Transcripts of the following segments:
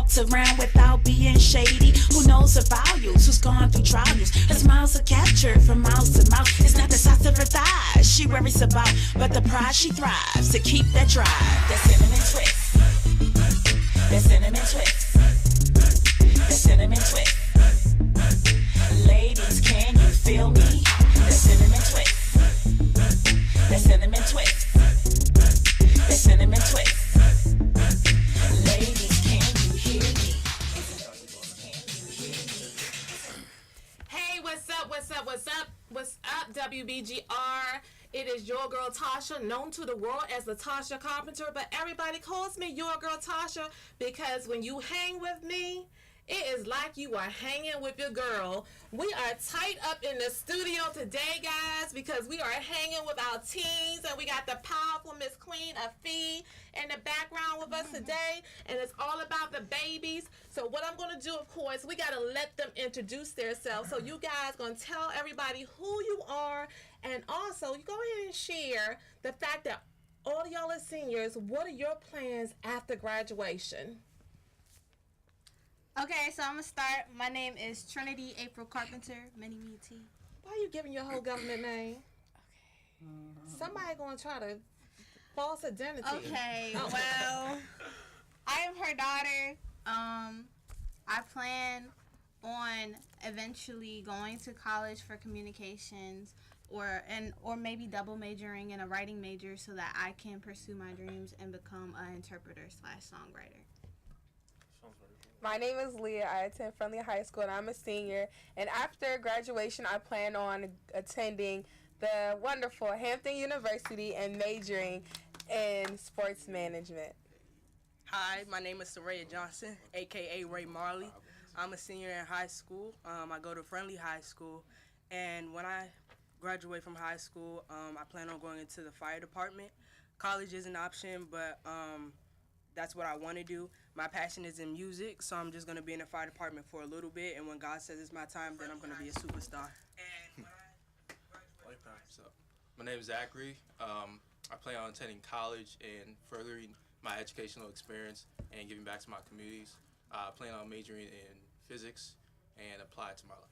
walks around without being shady. Who knows her values? Who's gone through trials? Her smiles are captured from mouth to mouth. It's not the size of her thighs she worries about, but the pride she thrives to keep that drive. That cinnamon twist. That cinnamon twist. That cinnamon twist. Ladies, can you feel me? That cinnamon twist. That cinnamon twist. That cinnamon twist. Ladies, can you hear me? Hey, what's up? What's up? What's up? What's up, WBGR? It is your girl Tasha, known to the world as the Tasha Carpenter, but everybody calls me your girl Tasha because when you hang with me, it is like you are hanging with your girl. We are tight up in the studio today, guys, because we are hanging with our teens, and we got the powerful Miss Queen Afee in the background with us today, and it's all about the babies. So what I'm going to do, of course, we got to let them introduce themselves. So you guys going to tell everybody who you are, and also you go ahead and share the fact that all of y'all are seniors. What are your plans after graduation? Okay, so I'm going to start. My name is Trinity April Carpenter, Mini-Me T. Why are you giving your whole government name? Okay. Somebody going to try to false identity. Okay, well, I am her daughter. I plan on eventually going to college for communications or maybe double majoring in a writing major so that I can pursue my dreams and become an interpreter/songwriter. My name is Leah. I attend Friendly High School, and I'm a senior. And after graduation, I plan on attending the wonderful Hampton University and majoring in sports management. Hi, my name is Soraya Johnson, a.k.a. Ray Marley. I'm a senior in high school. I go to Friendly High School. And when I graduate from high school, I plan on going into the fire department. College is an option, but that's what I want to do. My passion is in music, so I'm just going to be in the fire department for a little bit, and when God says it's my time, then I'm going to be a superstar. So, my name is Zachary. I plan on attending college and furthering my educational experience and giving back to my communities. I plan on majoring in physics and apply it to my life.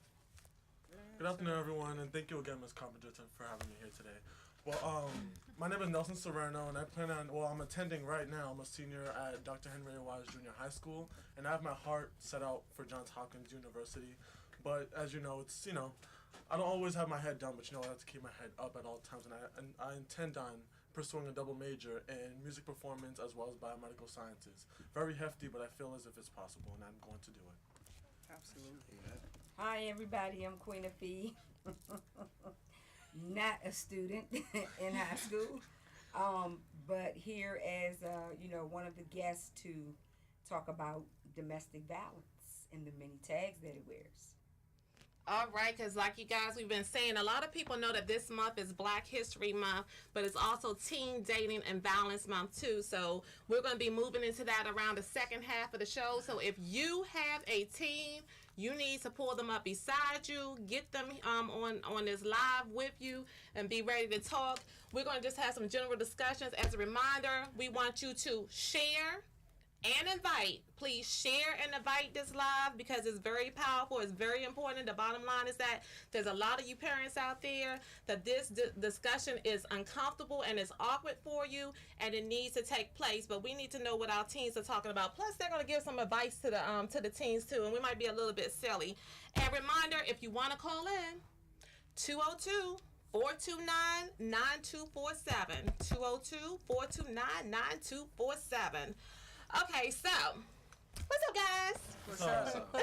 Good afternoon, everyone, and thank you again, Ms. Carpenter, for having me here today. Well, my name is Nelson Serrano, and I'm attending right now. I'm a senior at Dr. Henry A. Wise Junior High School, and I have my heart set out for Johns Hopkins University. But as you know, I don't always have my head down, but I have to keep my head up at all times, and I intend on pursuing a double major in music performance as well as biomedical sciences. Very hefty, but I feel as if it's possible, and I'm going to do it. Absolutely. Hi, everybody. I'm Queen Afee. Not a student in high school, but here as one of the guests to talk about domestic violence and the many tags that it wears. All right, because like you guys, we've been saying, a lot of people know that this month is Black History Month, but it's also Teen Dating and Violence Month too. So we're going to be moving into that around the second half of the show. So if you have a teen, you need to pull them up beside you, get them on this live with you, and be ready to talk. We're going to just have some general discussions. As a reminder, we want you to share and invite. Please share and invite this live because it's very powerful. It's very important. The bottom line is that there's a lot of you parents out there that this discussion is uncomfortable and it's awkward for you, and it needs to take place. But we need to know what our teens are talking about. Plus, they're going to give some advice to the teens too, and we might be a little bit silly. And reminder, if you want to call in, 202-429-9247. 202-429-9247. Okay, so what's up, guys? What's up?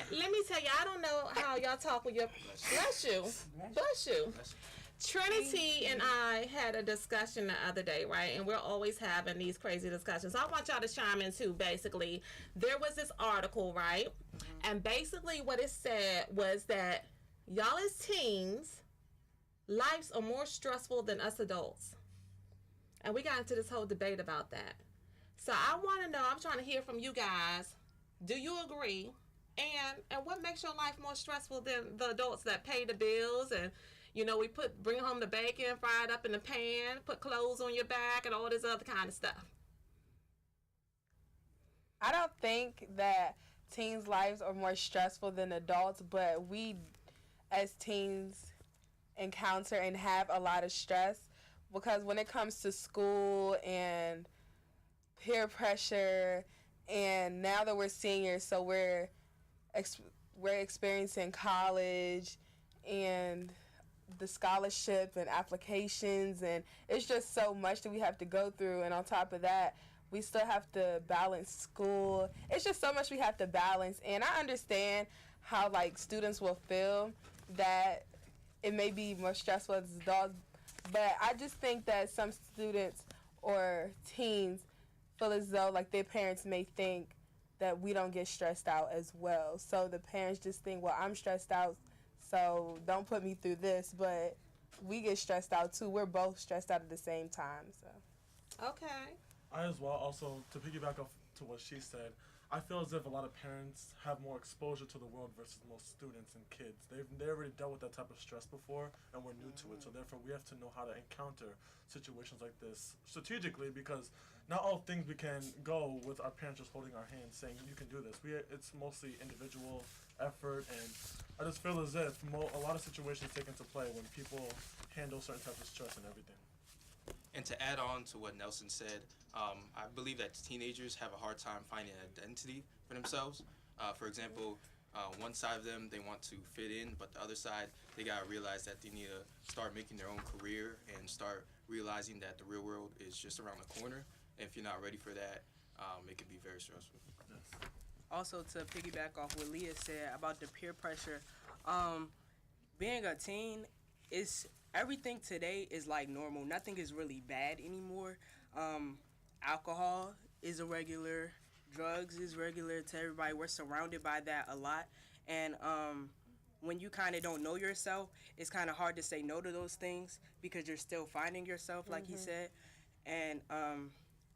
Let me tell you, I don't know how y'all talk with your bless you. Trinity and I had a discussion the other day, right? And we're always having these crazy discussions. So I want y'all to chime in too. Basically, there was this article, right? And basically what it said was that y'all as teens, lives are more stressful than us adults. And we got into this whole debate about that. So I want to know, I'm trying to hear from you guys. Do you agree? And what makes your life more stressful than the adults that pay the bills and, we bring home the bacon, fry it up in the pan, put clothes on your back and all this other kind of stuff? I don't think that teens' lives are more stressful than adults, but we as teens encounter and have a lot of stress because when it comes to school and peer pressure, and now that we're seniors, so we're experiencing college and the scholarship and applications, and it's just so much that we have to go through. And on top of that, we still have to balance school. It's just so much we have to balance, and I understand how like students will feel that it may be more stressful as adults, but I just think that some students or teens feel as though like their parents may think that we don't get stressed out as well. So the parents just think, well, I'm stressed out, so don't put me through this, but we get stressed out too. We're both stressed out at the same time. So. Okay. I as well, also, to piggyback off to what she said, I feel as if a lot of parents have more exposure to the world versus most students and kids. They already dealt with that type of stress before, and we're new to it. So therefore, we have to know how to encounter situations like this strategically, because not all things we can go with our parents just holding our hands saying, you can do this. It's mostly individual effort, and I just feel as if a lot of situations take into play when people handle certain types of stress and everything. And to add on to what Nelson said, I believe that teenagers have a hard time finding an identity for themselves. For example, one side of them, they want to fit in, but the other side, they got to realize that they need to start making their own career and start realizing that the real world is just around the corner. And if you're not ready for that, it can be very stressful. Yes. Also, to piggyback off what Leah said about the peer pressure, being a teen is everything today is like normal. Nothing is really bad anymore. Alcohol is irregular. Drugs is regular to everybody. We're surrounded by that a lot. And when you kind of don't know yourself, it's kind of hard to say no to those things because you're still finding yourself, like he said. And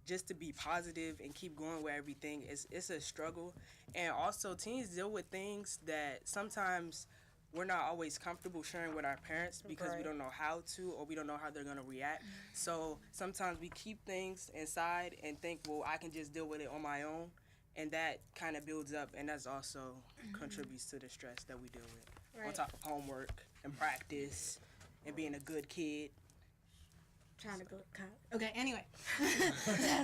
just to be positive and keep going with everything, it's a struggle. And also, teens deal with things that sometimes we're not always comfortable sharing with our parents because we don't know how to, or we don't know how they're going to react. So sometimes we keep things inside and think, well, I can just deal with it on my own. And that kind of builds up, and that's also contributes to the stress that we deal with. On top of homework and practice and being a good kid. Trying to go to college. Okay, anyway.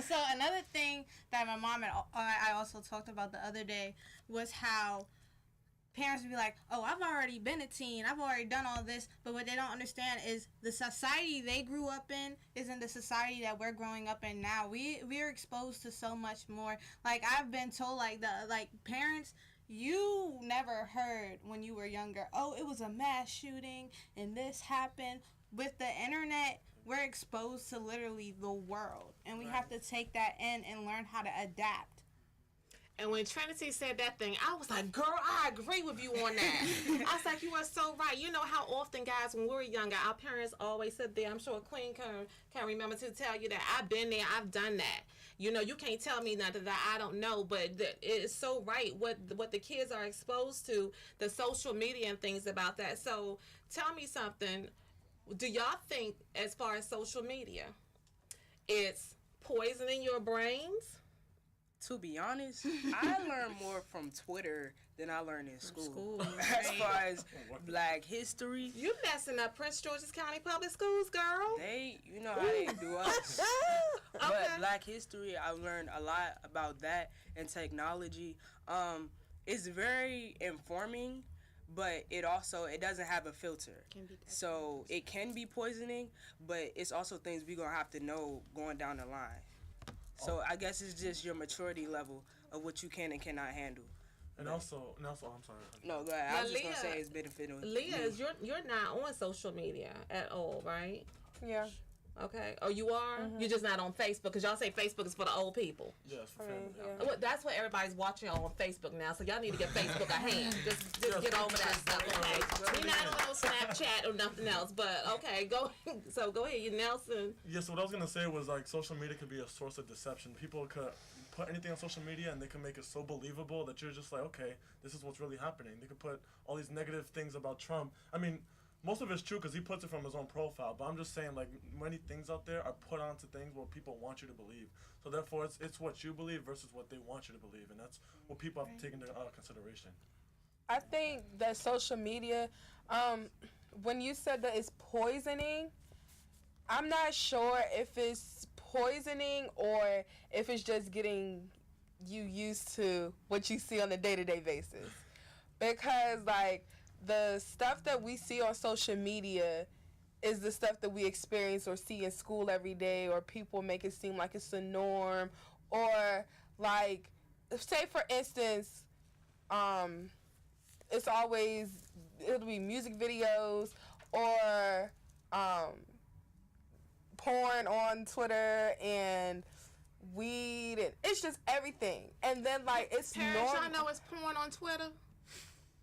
So another thing that my mom and I also talked about the other day was how parents would be like, oh, I've already been a teen. I've already done all this. But what they don't understand is the society they grew up in isn't the society that we're growing up in now. We're exposed to so much more. Like, I've been told, parents, you never heard when you were younger, oh, it was a mass shooting and this happened. With the internet, we're exposed to literally the world. And we have to take that in and learn how to adapt. And when Trinity said that thing, I was like, girl, I agree with you on that. I was like, you are so right. You know how often, guys, when we were younger, our parents always said there, I'm sure Queen can remember to tell you that I've been there, I've done that. You know, you can't tell me nothing that I don't know, but it is so right what the kids are exposed to, the social media and things about that. So tell me something. Do y'all think, as far as social media, it's poisoning your brains? To be honest, I learned more from Twitter than I learned in school. As far as Black history. You messing up Prince George's County Public Schools, girl. You know how they do us. But Black history, I learned a lot about that and technology. It's very informing, but it doesn't have a filter. So it can be poisoning, but it's also things we're going to have to know going down the line. So I guess it's just your maturity level of what you can and cannot handle. And also, I'm sorry. No, go ahead. I was just going to say it's beneficial. Leah, you're not on social media at all, right? Yeah. Okay. Oh, you are? Mm-hmm. You're just not on Facebook, because y'all say Facebook is for the old people. Yes, for family. Yeah. Well, that's what everybody's watching on Facebook now, so y'all need to get Facebook a hand. Just get over that stuff, okay? We're not on Snapchat or nothing else, but okay, go ahead, you Nelson. Yeah, so what I was going to say was, like, social media could be a source of deception. People could put anything on social media and they can make it so believable that you're just like, okay, this is what's really happening. They could put all these negative things about Trump. I mean, most of it's true because he puts it from his own profile. But I'm just saying, like, many things out there are put onto things what people want you to believe. So therefore, it's what you believe versus what they want you to believe, and that's what people have to take into consideration. I think that social media, when you said that it's poisoning, I'm not sure if it's poisoning or if it's just getting you used to what you see on a day-to-day basis. Because, like, the stuff that we see on social media is the stuff that we experience or see in school every day, or people make it seem like it's the norm, or, like, say, for instance, it's always, it'll be music videos or porn on Twitter and weed, and it's just everything. And then, like, it's Parents, normal. y'all know it's porn on Twitter?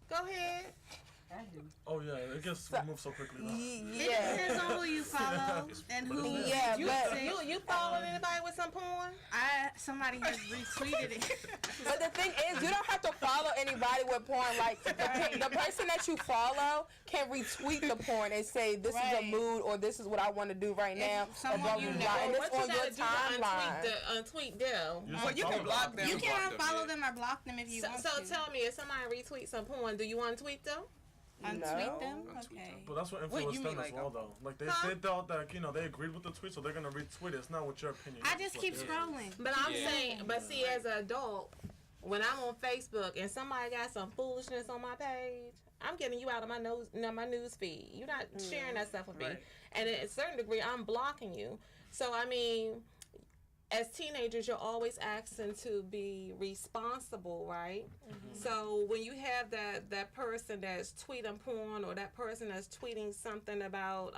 Go ahead. I do. Oh yeah, it gets removed so quickly. Though. It Yeah. depends on who you follow and who. Yeah, but You following anybody with some porn? Somebody has retweeted it. But the thing is, you don't have to follow anybody with porn. Like, the person that you follow can retweet the porn and say, this is a Right. mood, or this is what I want to do right now. Or someone blah, you blah, know. blah. And What it's you on your gotta do to timeline. untweet them? You Well, should you can follow block them. You can Block them, unfollow yeah. them or block them if you want So to. tell me, if somebody retweets some porn, do you untweet them? Untweet No. them? Untweet Okay. them. But that's what What influenced you them mean, as like, well, though. Like, they thought that, they agreed with the tweet, so they're going to retweet it. It's not what your opinion I is, just it's keep what theirs is. scrolling. But I'm Yeah. saying, but see, as an adult, when I'm on Facebook and somebody got some foolishness on my page, I'm getting you out of my news feed. You're not sharing that stuff with me, Right. and at a certain degree, I'm blocking you. So I mean, as teenagers, you're always asking to be responsible, right? So when you have that person that's tweeting porn, or that person that's tweeting something about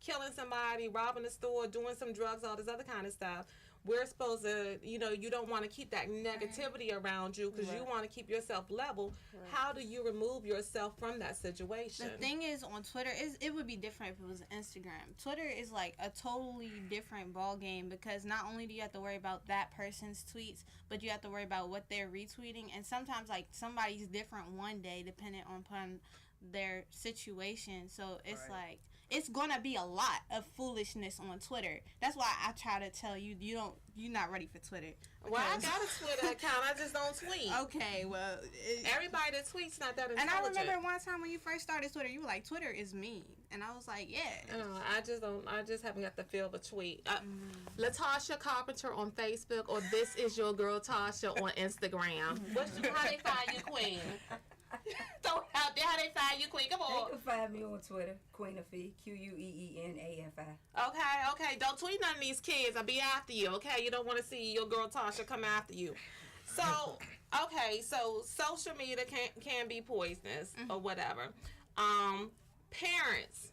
killing somebody, robbing a store, doing some drugs, all this other kind of stuff, we're supposed to, you don't want to keep that negativity around you because you want to keep yourself level. How do you remove yourself from that situation? The thing is, on Twitter, it would be different if it was Instagram. Twitter is like a totally different ball game because not only do you have to worry about that person's tweets, but you have to worry about what they're retweeting. And sometimes, like, somebody's different one day depending upon their situation. So it's like, it's gonna be a lot of foolishness on Twitter. That's why I try to tell you, you're not ready for Twitter. Well, I because- got a Twitter account. I just don't tweet. Okay, well, Everybody that tweets not that and intelligent. I remember one time when you first started Twitter, you were like, Twitter is mean. And I was like, yeah. I just haven't got the feel of a tweet. Latasha Carpenter on Facebook, or This Is Your Girl Tasha on Instagram. How they find you, Queen? Throw it out there, how they find you, Queen? Come They on. can find me on Twitter, Queen Afi, QUEENAFI. Okay. Don't tweet none of these kids. I'll be after you, okay? You don't want to see your girl Tasha come after you. So, so social media can be poisonous or whatever. Parents,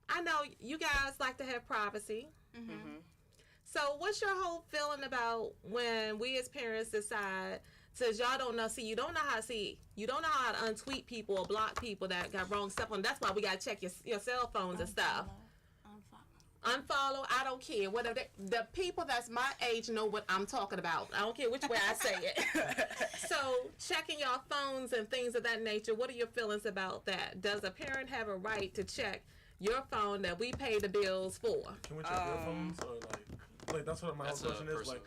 I know you guys like to have privacy. So what's your whole feeling about when we as parents decide, since y'all don't know, you don't know how to untweet people or block people that got wrong stuff on. That's why we gotta check your cell phones and stuff. Unfollow, I don't care. Whatever the people that's my age know what I'm talking about. I don't care which way I say it. So checking your phones and things of that nature, what are your feelings about that? Does a parent have a right to check your phone that we pay the bills for? Can we check your phones or like that's what my whole question is. Like,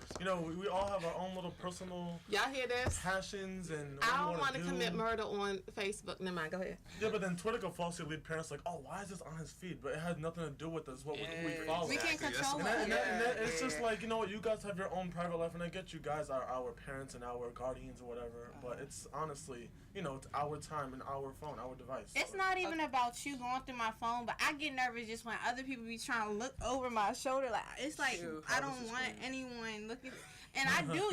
we all have our own little personal Y'all hear this? passions and what I we don't want to commit murder on Facebook. Never mind. Go ahead. Yeah, but then Twitter can falsely lead parents like, oh, why is this on his feed? But it has nothing to do with us. Who we follow. We can't control And it. it's just like, you guys have your own private life, and I get you guys are our parents and our guardians or whatever, but it's honestly, it's our time and our phone, our device. It's not even about you going through my phone, but I get nervous just when other people be trying to look over my shoulder. Like, it's like, Shoot, I don't want anyone looking. And I do,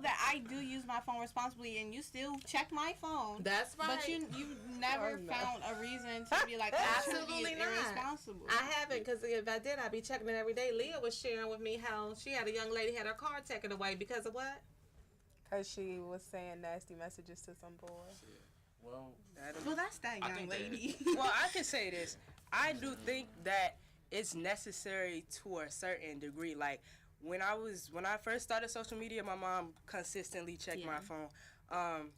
that I do use my phone responsibly, and you still check my phone. That's right. But you never found a reason to be like, Absolutely not. irresponsible. I haven't, because if I did, I'd be checking it every day. Leah was sharing with me how she had a young lady had her car taken away because of what? Because she was saying nasty messages to some boy. Well, that's that I young think that- lady. Well, I can say this. I do think that it's necessary to a certain degree. Like, when I first started social media, my mom consistently checked my phone.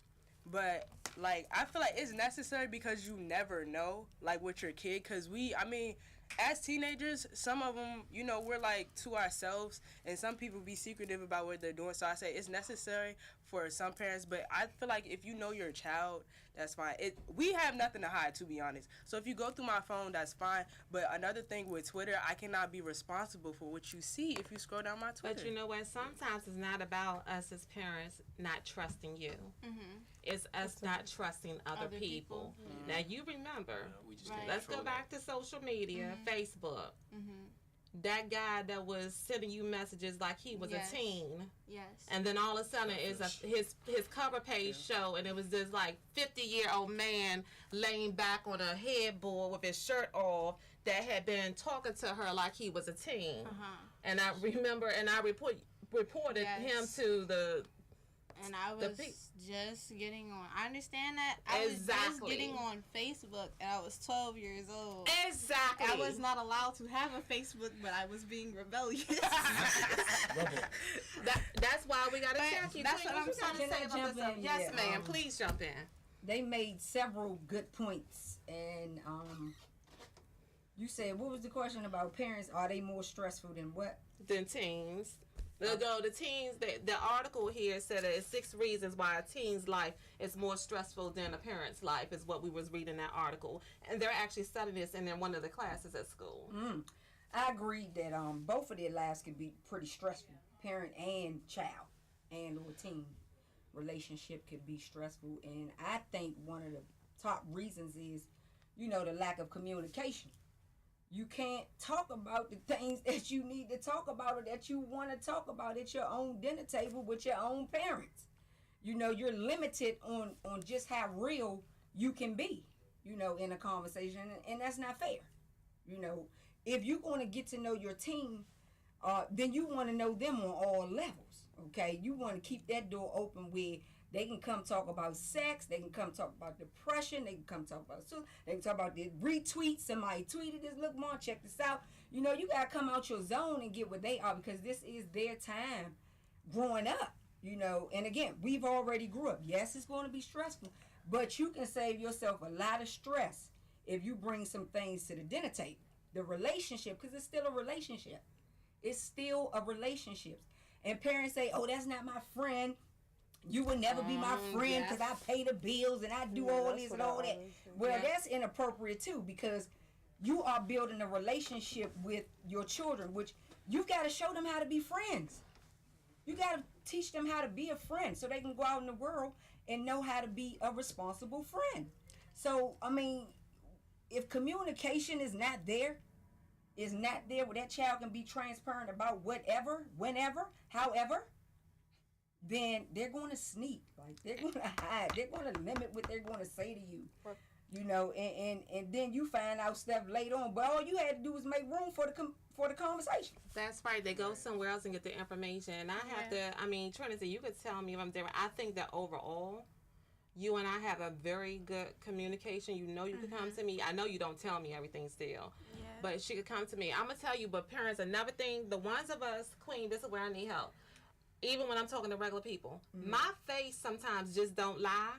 But like I feel like it's necessary because you never know like with your kid, because as teenagers, some of them, we're like to ourselves, and some people be secretive about what they're doing. So I say it's necessary for some parents, but I feel like if you know your child, that's fine. We have nothing to hide, to be honest. So if you go through my phone, that's fine. But another thing with Twitter, I cannot be responsible for what you see if you scroll down my Twitter. But you know what? Sometimes it's not about us as parents not trusting you. It's us not trusting other people. Now you remember, let's go back to social media, Facebook. That guy that was sending you messages like he was a teen. Yes. And then all of a sudden his cover page show, and it was this like 50-year-old man laying back on a headboard with his shirt off that had been talking to her like he was a teen. And I remember, and I reported him to the. And I was just getting on. I understand that. I was just getting on Facebook, and I was 12 years old. Exactly. I was not allowed to have a Facebook, but I was being rebellious. That's why we got to check you. That's what I'm saying. Yes, ma'am. Please jump in. They made several good points, and you said, what was the question about parents? Are they more stressful than what? Than teens. The teens, the article here said that it's 6 reasons why a teen's life is more stressful than a parent's life, is what we was reading that article. And they're actually studying this in one of the classes at school. I agree that both of their lives can be pretty stressful. Parent and child and or teen relationship could be stressful. And I think one of the top reasons is, the lack of communication. You can't talk about the things that you need to talk about or that you want to talk about at your own dinner table with your own parents. You're limited on just how real you can be, in a conversation, and that's not fair. If you're going to get to know your team, then you want to know them on all levels, okay? You want to keep that door open where they can come talk about sex. They can come talk about depression. They can come talk about they can talk about the retweets. Somebody tweeted this. Look, Mom, check this out. You got to come out your zone and get what they are, because this is their time growing up, And again, we've already grew up. Yes, it's going to be stressful, but you can save yourself a lot of stress if you bring some things to the dinner table. The relationship, because it's still a relationship. It's still a relationship. And parents say, oh, that's not my friend. You would never be my friend because I pay the bills and I do all this and all that. Well, that's inappropriate too, because you are building a relationship with your children, which you've got to show them how to be friends. You got to teach them how to be a friend so they can go out in the world and know how to be a responsible friend. So, if communication is not there where that child can be transparent about whatever, whenever, however, then they're going to sneak. Like, they're going to hide. They're going to limit what they're going to say to you. And then you find out stuff later on. But all you had to do was make room for the conversation. That's right. They go somewhere else and get the information. And I have to, Trinity, you could tell me if I'm different. I think that overall, you and I have a very good communication. You could come to me. I know you don't tell me everything still. Yeah. But she could come to me. I'm going to tell you, but parents, another thing, the ones of us, Queen, this is where I need help. Even when I'm talking to regular people, my face sometimes just don't lie.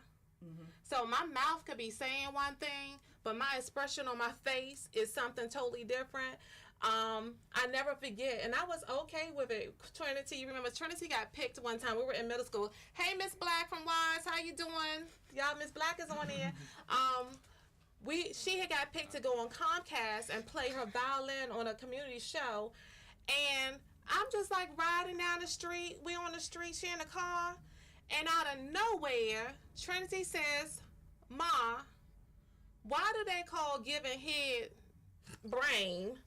So my mouth could be saying one thing, but my expression on my face is something totally different. I never forget, and I was okay with it. Trinity, you remember Trinity got picked one time. We were in middle school. Hey, Miss Black from Wise, how you doing? Y'all, Miss Black is on here. She had got picked to go on Comcast and play her violin on a community show, and I'm just like riding down the street. We on the street, she in the car, and out of nowhere, Trinity says, "Ma, why do they call giving head brain?"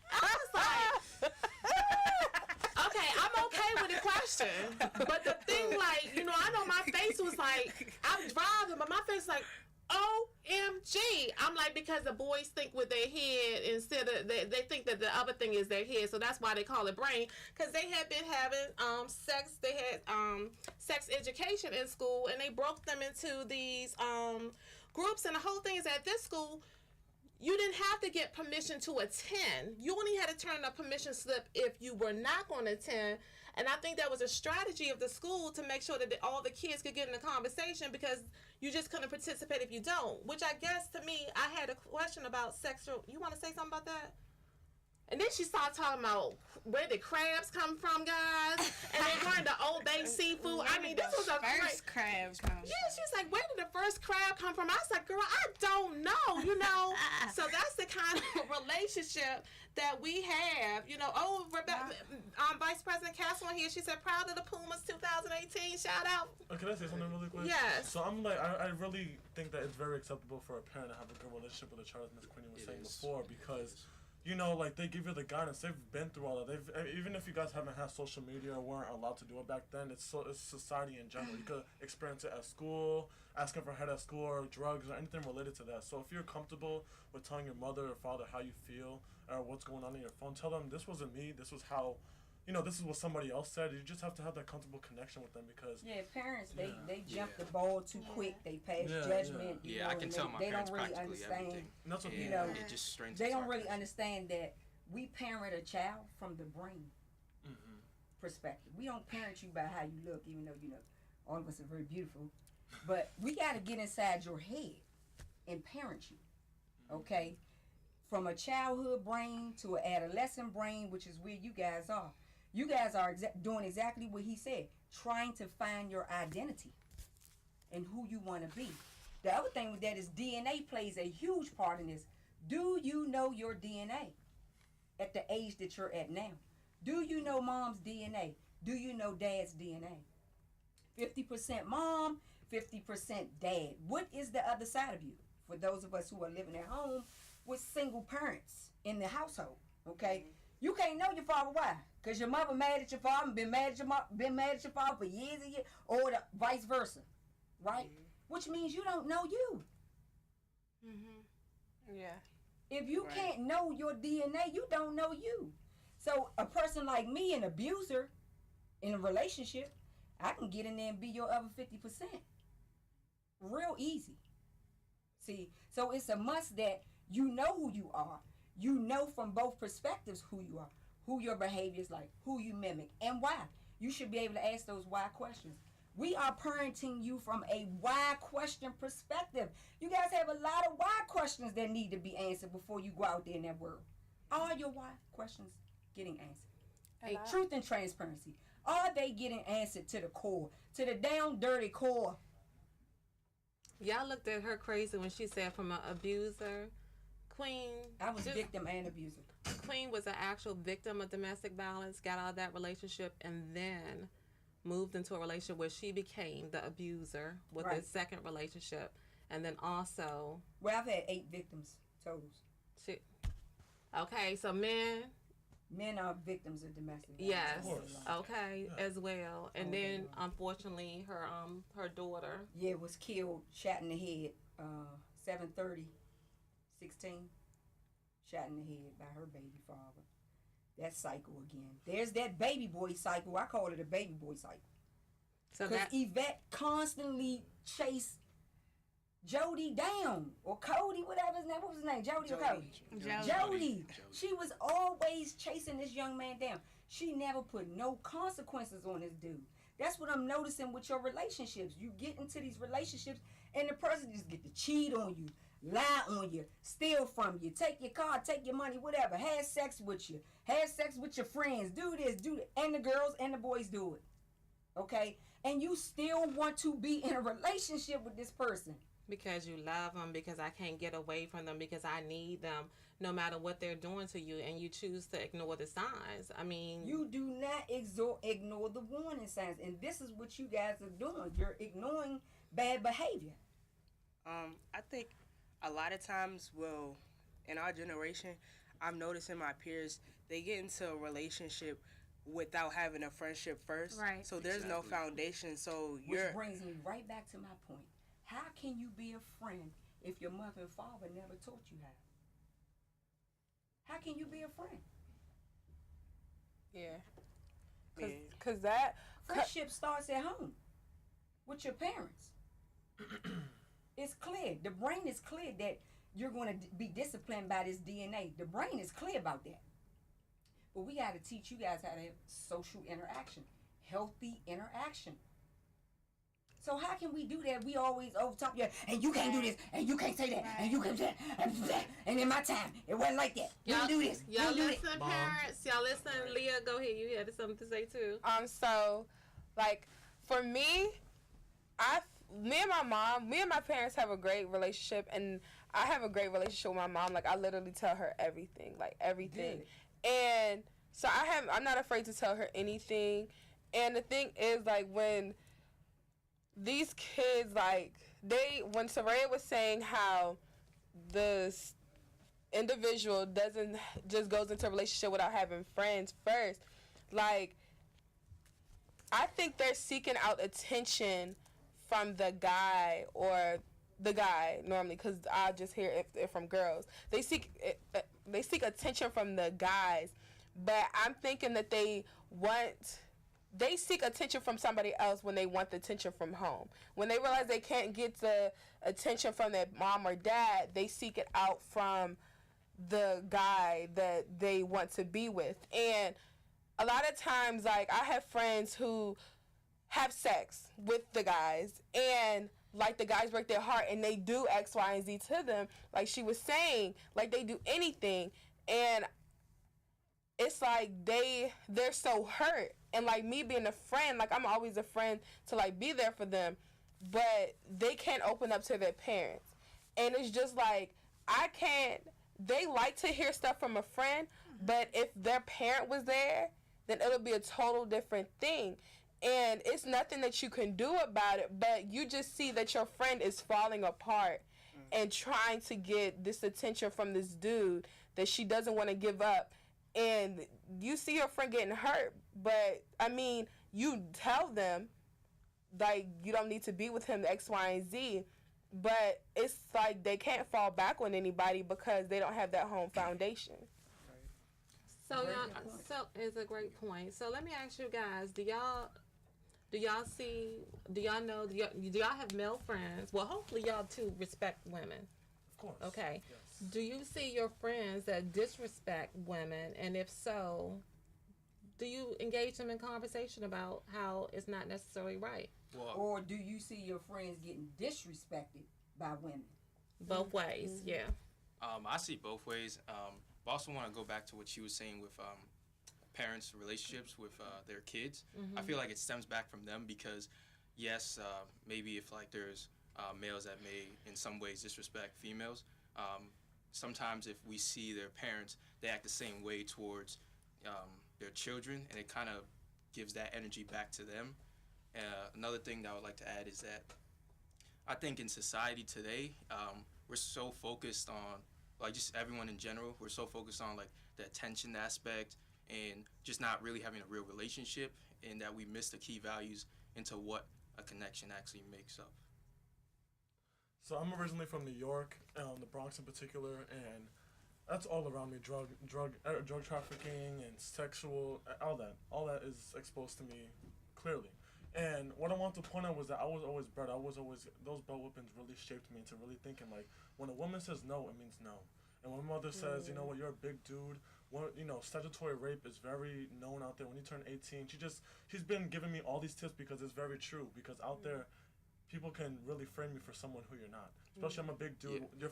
I was like, okay, I'm okay with the question, but the thing, like, I know my face was like, I'm driving, but my face was like, OMG. I'm like, because the boys think with their head instead of, they think that the other thing is their head, so that's why they call it brain, because they had been having sex education in school, and they broke them into these groups, and the whole thing is at this school, you didn't have to get permission to attend. You only had to turn in a permission slip if you were not going to attend. And I think that was a strategy of the school to make sure that all the kids could get in the conversation, because you just couldn't participate if you don't. Which I guess, to me, I had a question about sexual. You want to say something about that? And then she started talking about where the crabs come from, guys. And then going to Old Bay seafood. I mean, this was a first crab come. Yeah, she's like, where did the first crab come from? I was like, girl, I don't know, you know. So that's the kind of relationship that we have, you know. Oh, Rebecca, Vice President Castle here, she said, proud of the Pumas 2018. Shout out. Can I say something really quick? Yes. So I'm like, I really think that it's very acceptable for a parent to have a good relationship with a child, as Miss Queenie was saying before, because, you know, like, they give you the guidance. They've been through all that. Even if you guys haven't had social media or weren't allowed to do it back then, it's society in general. You could experience it at school, asking for help at school, or drugs, or anything related to that. So if you're comfortable with telling your mother or father how you feel or what's going on in your phone, tell them, this wasn't me. This was how, you know, this is what somebody else said. You just have to have that comfortable connection with them, because parents, they jump the ball too quick. They pass judgment. You know, I can tell my they parents don't really practically understand. everything. And that's what you know, it just strains. They don't really understand that we parent a child from the brain perspective. We don't parent you by how you look, even though, you know, all of us are very beautiful. But we got to get inside your head and parent you, okay? From a childhood brain to an adolescent brain, which is where you guys are. You guys are doing exactly what he said, trying to find your identity and who you want to be. The other thing with that is DNA plays a huge part in this. Do you know your DNA at the age that you're at now? Do you know mom's DNA? Do you know dad's DNA? 50% mom, 50% dad. What is the other side of you? For those of us who are living at home with single parents in the household, okay? You can't know your father. Why? Because your mother mad at your father and been mad at your father for years and years, or the vice versa, right? Which means you don't know you. Yeah. If you can't know your DNA, you don't know you. So a person like me, an abuser in a relationship, I can get in there and be your other 50%. Real easy. See, so it's a must that you know who you are. You know from both perspectives who you are, who your behavior is like, who you mimic, and why. You should be able to ask those why questions. We are parenting you from a why question perspective. You guys have a lot of why questions that need to be answered before you go out there in that world. Are your why questions getting answered? Truth and transparency. Are they getting answered to the core, to the down dirty core? Y'all looked at her crazy when she said from an abuser. Queen. I was victim and abuser. Queen was an actual victim of domestic violence, got out of that relationship, and then moved into a relationship where she became the abuser with the second relationship. And then also... Well, I've had 8 victims total. Okay, so men... Men are victims of domestic violence. Yes, okay, as well. And then, unfortunately, her daughter... Yeah, was killed, shot in the head, 7/30, 16. Shot in the head by her baby father. That cycle again. There's that baby boy cycle. I call it a baby boy cycle. So because Yvette constantly chased Jody down, or Cody, whatever his name. What was his name? Jody or Cody? Jody. She was always chasing this young man down. She never put no consequences on this dude. That's what I'm noticing with your relationships. You get into these relationships and the person just get to cheat on you, lie on you, steal from you, take your car, take your money, whatever, have sex with you, have sex with your friends, do this, do that, and the girls and the boys do it, okay? And you still want to be in a relationship with this person. Because you love them, because I can't get away from them, because I need them, no matter what they're doing to you, and you choose to ignore the signs. I mean... You do not ignore the warning signs, and this is what you guys are doing. You're ignoring bad behavior. I think a lot of times, well, in our generation, I'm noticing my peers, they get into a relationship without having a friendship first. Right. So there's no foundation. So Which brings me right back to my point. How can you be a friend if your mother and father never taught you how? How can you be a friend? Yeah. Because that... Friendship starts at home with your parents. It's clear. The brain is clear that you're going to be disciplined by this DNA. The brain is clear about that. But we got to teach you guys how to have social interaction, healthy interaction. So how can we do that? We always over top you, and you can't do this, and you can't say that, and you can't do that, and in my time, it wasn't like that. You Y'all do this. Y'all You do listen, it. parents. Y'all listen. Leah, go ahead. You had something to say too. So, like, for me, me and my parents have a great relationship, and I have a great relationship with my mom. Like, I literally tell her everything, like, everything. Good. And so I'm not afraid to tell her anything. And the thing is, like, when these kids, like, when Soraya was saying how this individual doesn't just goes into a relationship without having friends first, like, I think they're seeking out attention from the guy normally, because I just hear it from girls. They seek attention from the guys, but I'm thinking that they seek attention from somebody else when they want the attention from home. When they realize they can't get the attention from their mom or dad, they seek it out from the guy that they want to be with. And a lot of times, like, I have friends who have sex with the guys, and, like, the guys break their heart, and they do X, Y, and Z to them, like she was saying, like, they do anything, and it's like they're so hurt. And, like, me being a friend, like, I'm always a friend to, like, be there for them, but they can't open up to their parents. And it's just like, they like to hear stuff from a friend, but if their parent was there, then it'll be a total different thing. And it's nothing that you can do about it, but you just see that your friend is falling apart and trying to get this attention from this dude that she doesn't want to give up. And you see your friend getting hurt, but, I mean, you tell them, like, you don't need to be with him, X, Y, and Z, but it's like they can't fall back on anybody because they don't have that home foundation. So it's a great point. So let me ask you guys, do y'all have male friends? Well, hopefully y'all too respect women. Of course. Okay. Yes. Do you see your friends that disrespect women? And if so, do you engage them in conversation about how it's not necessarily right? Or do you see your friends getting disrespected by women? Both ways, yeah. I see both ways. But I also want to go back to what she was saying with parents' relationships with their kids. I feel like it stems back from them because, yes, maybe if, like, there's males that may in some ways disrespect females, sometimes if we see their parents, they act the same way towards their children, and it kind of gives that energy back to them. Another thing that I would like to add is that I think in society today, we're so focused on, like, just everyone in general, we're so focused on, like, the attention aspect and just not really having a real relationship, and that we miss the key values into what a connection actually makes up. So I'm originally from New York, the Bronx in particular, and that's all around me. Drug trafficking and sexual, all that is exposed to me clearly. And what I want to point out was that I was always bred. Those belt whippings really shaped me into really thinking, like, when a woman says no, it means no. And when my mother says, you know what, you're a big dude, statutory rape is very known out there. When you turn 18, she's been giving me all these tips because it's very true. Because out there, people can really frame you for someone who you're not. Especially I'm a big dude. Yeah.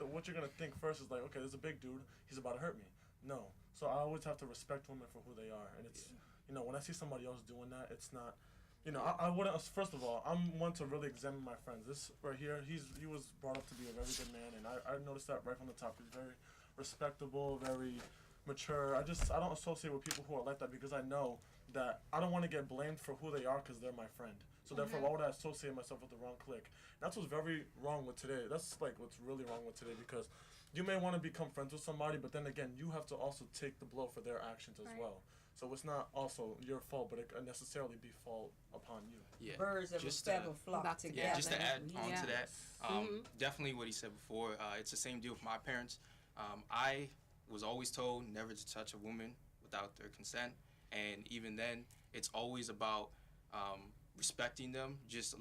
What you're gonna think first is like, okay, there's a big dude. He's about to hurt me. No. So I always have to respect women for who they are. And it's, when I see somebody else doing that, it's not. I wouldn't. First of all, I'm one to really examine my friends. This right here, he was brought up to be a very good man, and I noticed that right from the top. He's very respectable, very mature. I don't associate with people who are like that because I know that I don't want to get blamed for who they are because they're my friend. So therefore, why would I associate myself with the wrong clique? And that's what's very wrong with today. That's like what's really wrong with today because you may want to become friends with somebody, but then again, you have to also take the blow for their actions as well. So it's not also your fault, but it can necessarily be fault upon you. Yeah. Birds of a feather flock together. Yeah, just to add on to that, definitely what he said before, it's the same deal with my parents. I was always told never to touch a woman without their consent, and even then, it's always about respecting them, just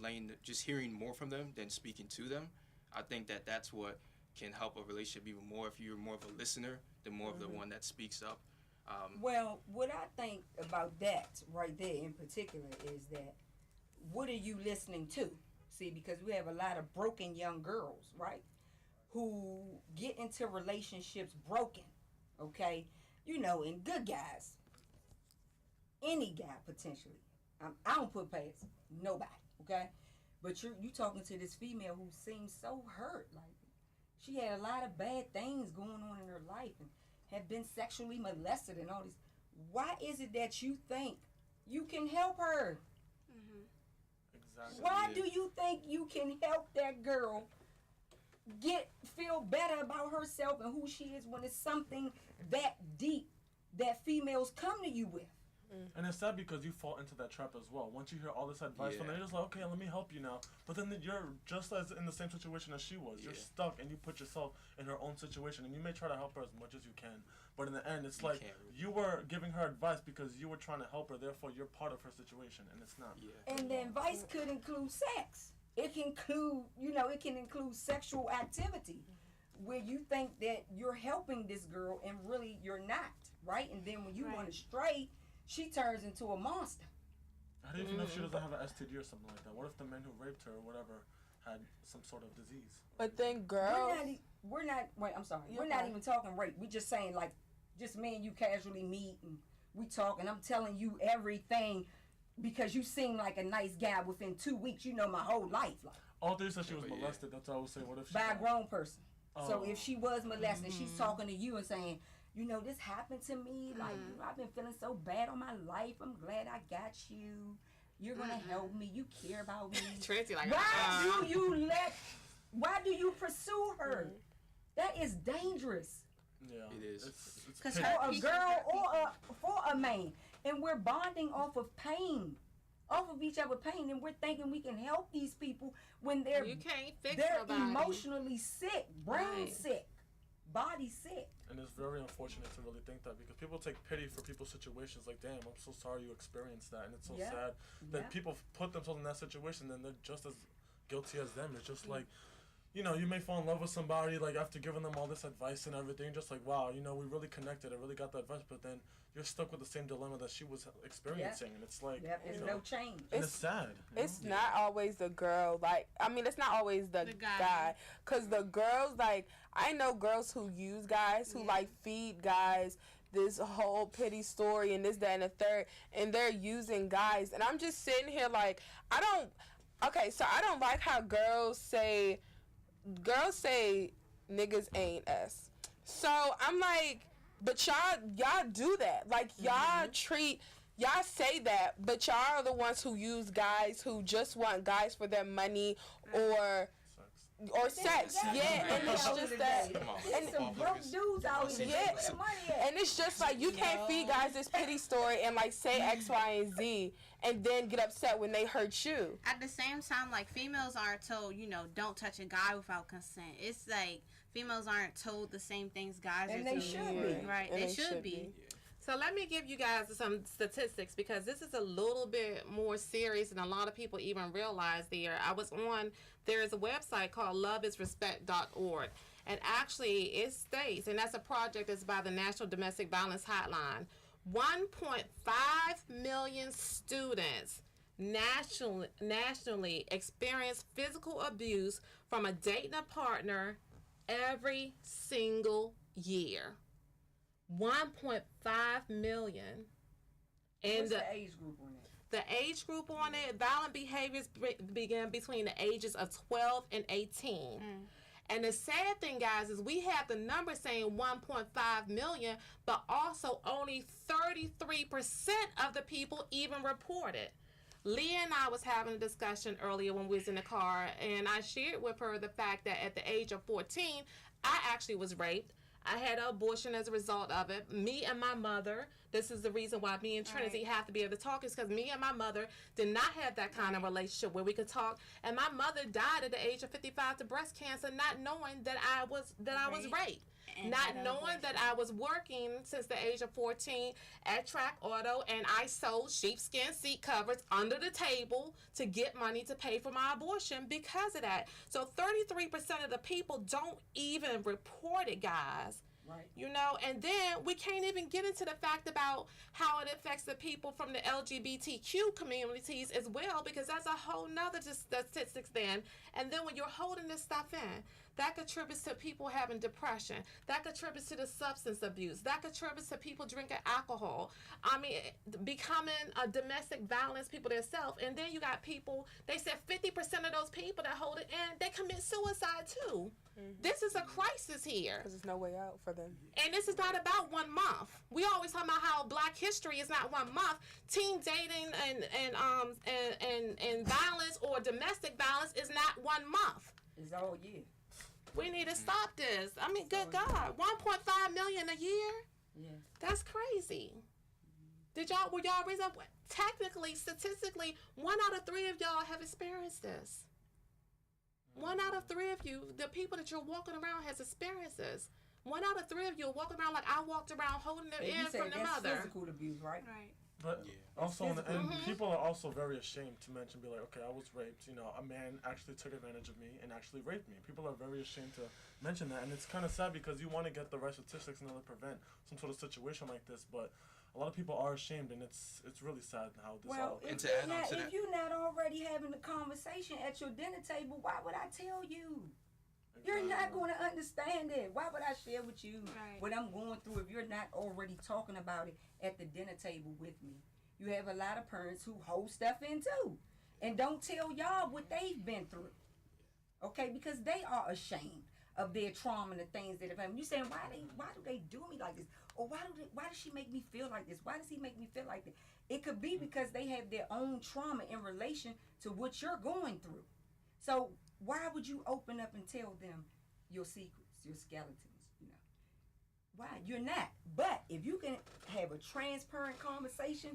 hearing more from them than speaking to them. I think that's what can help a relationship even more if you're more of a listener than more of the one that speaks up. Well, what I think about that right there in particular is that what are you listening to? See, because we have a lot of broken young girls, right? Who get into relationships broken, okay? You know, and good guys, any guy potentially. I don't put past nobody, okay? But you talking to this female who seems so hurt, like she had a lot of bad things going on in her life and had been sexually molested and all this. Why is it that you think you can help her? Exactly. Why do you think you can help that girl feel better about herself and who she is when it's something that deep that females come to you with? And it's sad because you fall into that trap as well. Once you hear all this advice from them, you're just like, okay, let me help you now. But then you're just as in the same situation as she was. You're stuck and you put yourself in her own situation. And you may try to help her as much as you can. But in the end, it's like you were giving her advice because you were trying to help her. Therefore, you're part of her situation. And it's not. Yeah. And the advice could include sex. It can include, it can include sexual activity where you think that you're helping this girl and really you're not, right? And then when you want to stray, she turns into a monster. How do you know if she doesn't have an STD or something like that? What if the men who raped her or whatever had some sort of disease? But then girls... We're not even talking rape. We're just saying, like, just me and you casually meet and we talk and I'm telling you everything because you seem like a nice guy. Within 2 weeks, you know my whole life. Like, all three said she was molested. That's what I was saying. What if she... By a grown person. Oh. So if she was molested, she's talking to you and saying... this happened to me. Like, I've been feeling so bad on my life. I'm glad I got you. You're gonna help me. You care about me. Trinity, like, why do you pursue her? That is dangerous. Yeah, it is. Because for a girl or for a man, and we're bonding off of pain, off of each other's pain, and we're thinking we can help these people when they're emotionally sick, brain sick, body sick. And it's very unfortunate to really think that because people take pity for people's situations. Like, damn, I'm so sorry you experienced that. And it's so sad that people put themselves in that situation and they're just as guilty as them. It's just like, you may fall in love with somebody, like, after giving them all this advice and everything. Just like, wow, we really connected. I really got that advice. But then you're stuck with the same dilemma that she was experiencing. And it's like, there's no change. And it's sad. It's not always the girl. Like, I mean, it's not always the guy. Because the girls, like, I know girls who use guys, who, like, feed guys this whole pity story and this, that, and the third. And they're using guys. And I'm just sitting here like, I don't like how girls say niggas ain't us. So I'm like, but y'all do that. Like, y'all say that, but y'all are the ones who use guys who just want guys for their money or sex. Yeah, and it's just that. And some broke dudes out here. Yeah, and it's just like you can't feed guys this pity story and like say X, Y, and Z, and then get upset when they hurt you. At the same time, like, females aren't told, don't touch a guy without consent. It's like females aren't told the same things guys are told. And they should be. Right, they should be. So let me give you guys some statistics because this is a little bit more serious than a lot of people even realize there. There is a website called loveisrespect.org. And actually it states, and that's a project that's by the National Domestic Violence Hotline, 1.5 million students nationally experience physical abuse from a dating partner every single year. 1.5 million. And what's the age group on it? The age group on it, violent behaviors begin between the ages of 12 and 18. And the sad thing, guys, is we have the number saying 1.5 million, but also only 33% of the people even report it. Leah and I was having a discussion earlier when we was in the car, and I shared with her the fact that at the age of 14, I actually was raped. I had an abortion as a result of it. Me and my mother, this is the reason why me and Trinity have to be able to talk, is because me and my mother did not have that kind of relationship where we could talk. And my mother died at the age of 55 to breast cancer, not knowing that I was raped. Not knowing that I was working since the age of 14 at Track Auto, and I sold sheepskin seat covers under the table to get money to pay for my abortion because of that. So 33% of the people don't even report it, guys. Right. You know, and then we can't even get into the fact about how it affects the people from the LGBTQ communities as well, because that's a whole nother statistics then. And then when you're holding this stuff in, that contributes to people having depression. That contributes to the substance abuse. That contributes to people drinking alcohol. I mean, becoming a domestic violence people themselves. And then you got people, they said 50% of those people that hold it in, they commit suicide too. This is a crisis here. Because there's no way out for them. And this is not about 1 month. We always talk about how Black history is not 1 month. Teen dating and violence or domestic violence is not 1 month. It's all year. We need to stop this. I mean, good God, 1.5 million a year. Yeah. That's crazy. Were y'all raised up? Technically, statistically, 1 out of 3 of y'all have experienced this. 1 out of 3 of you, the people that you're walking around has experienced this. 1 out of 3 of you are walking around like I walked around holding them in from the that's mother. physical abuse, right? Right. But also, and people are also very ashamed to mention, be like, okay, I was raped. You know, a man actually took advantage of me and actually raped me. People are very ashamed to mention that, and it's kind of sad because you want to get the right statistics in order to prevent some sort of situation like this. But a lot of people are ashamed, and it's really sad how this all. If you're not already having the conversation at your dinner table, why would I tell you? You're not going to understand it. Why would I share with you what I'm going through if you're not already talking about it at the dinner table with me? You have a lot of parents who hold stuff in too and don't tell y'all what they've been through. Okay, because they are ashamed of their trauma and the things that have happened. You saying, why do they do me like this? Or why does she make me feel like this? Why does he make me feel like this? It could be because they have their own trauma in relation to what you're going through. So why would you open up and tell them your secrets, your skeletons, you know? Why? You're not. But if you can have a transparent conversation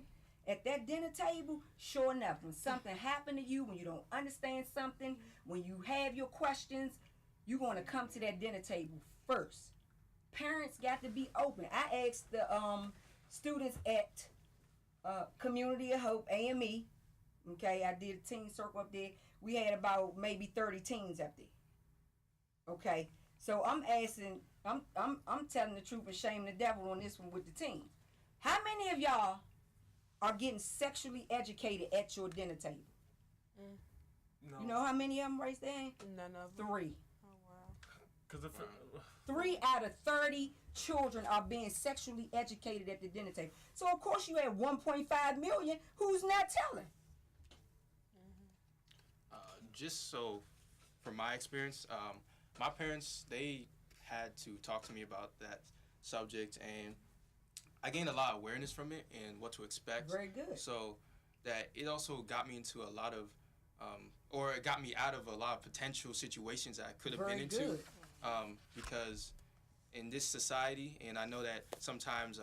at that dinner table, sure enough, when something happened to you, when you don't understand something, when you have your questions, you're going to come to that dinner table first. Parents got to be open. I asked the students at Community of Hope, AME, okay, I did a teen circle up there. We had about maybe 30 teens up there. Okay, so I'm asking, I'm telling the truth and shaming the devil on this one with the teens. How many of y'all are getting sexually educated at your dinner table? No. You know how many of them raised their hand? None of them. 3. Oh, wow. 'Cause 3 out of 30 children are being sexually educated at the dinner table. So of course you have 1.5 million who's not telling. Just so, from my experience, my parents, they had to talk to me about that subject, and I gained a lot of awareness from it and what to expect. Very good. So that it also got me into a lot of, or it got me out of a lot of potential situations that I could have been into. Good. Because in this society, and I know that sometimes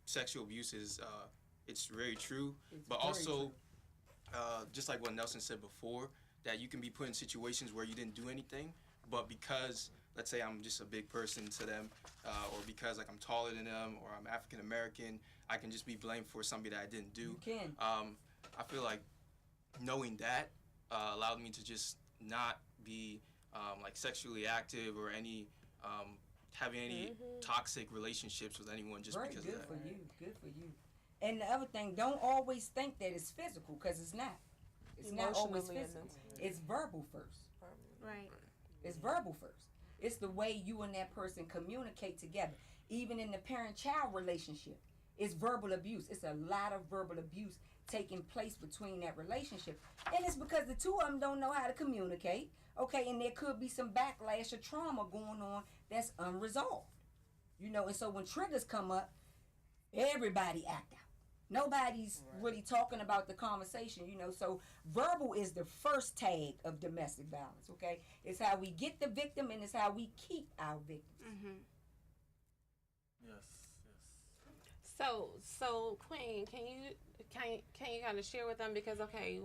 sexual abuse is, it's very true, but also, just like what Nelson said before, that you can be put in situations where you didn't do anything, but because, let's say I'm just a big person to them, or because like I'm taller than them, or I'm African American, I can just be blamed for something that I didn't do. You can. I feel like knowing that allowed me to just not be like sexually active or any having any toxic relationships with anyone just Very because good of that. for you. Good for you. And the other thing, don't always think that it's physical, because it's not. It's not always Emotionally and physical. It's verbal first. Right. It's verbal first. It's the way you and that person communicate together. Even in the parent-child relationship, it's verbal abuse. It's a lot of verbal abuse taking place between that relationship. And it's because the two of them don't know how to communicate, okay? And there could be some backlash or trauma going on that's unresolved. You know, and so when triggers come up, everybody act out. Nobody's really talking about the conversation, you know. So verbal is the first tag of domestic violence, okay? It's how we get the victim, and it's how we keep our victims. Yes. So Queen, can you kind of share with them, because okay,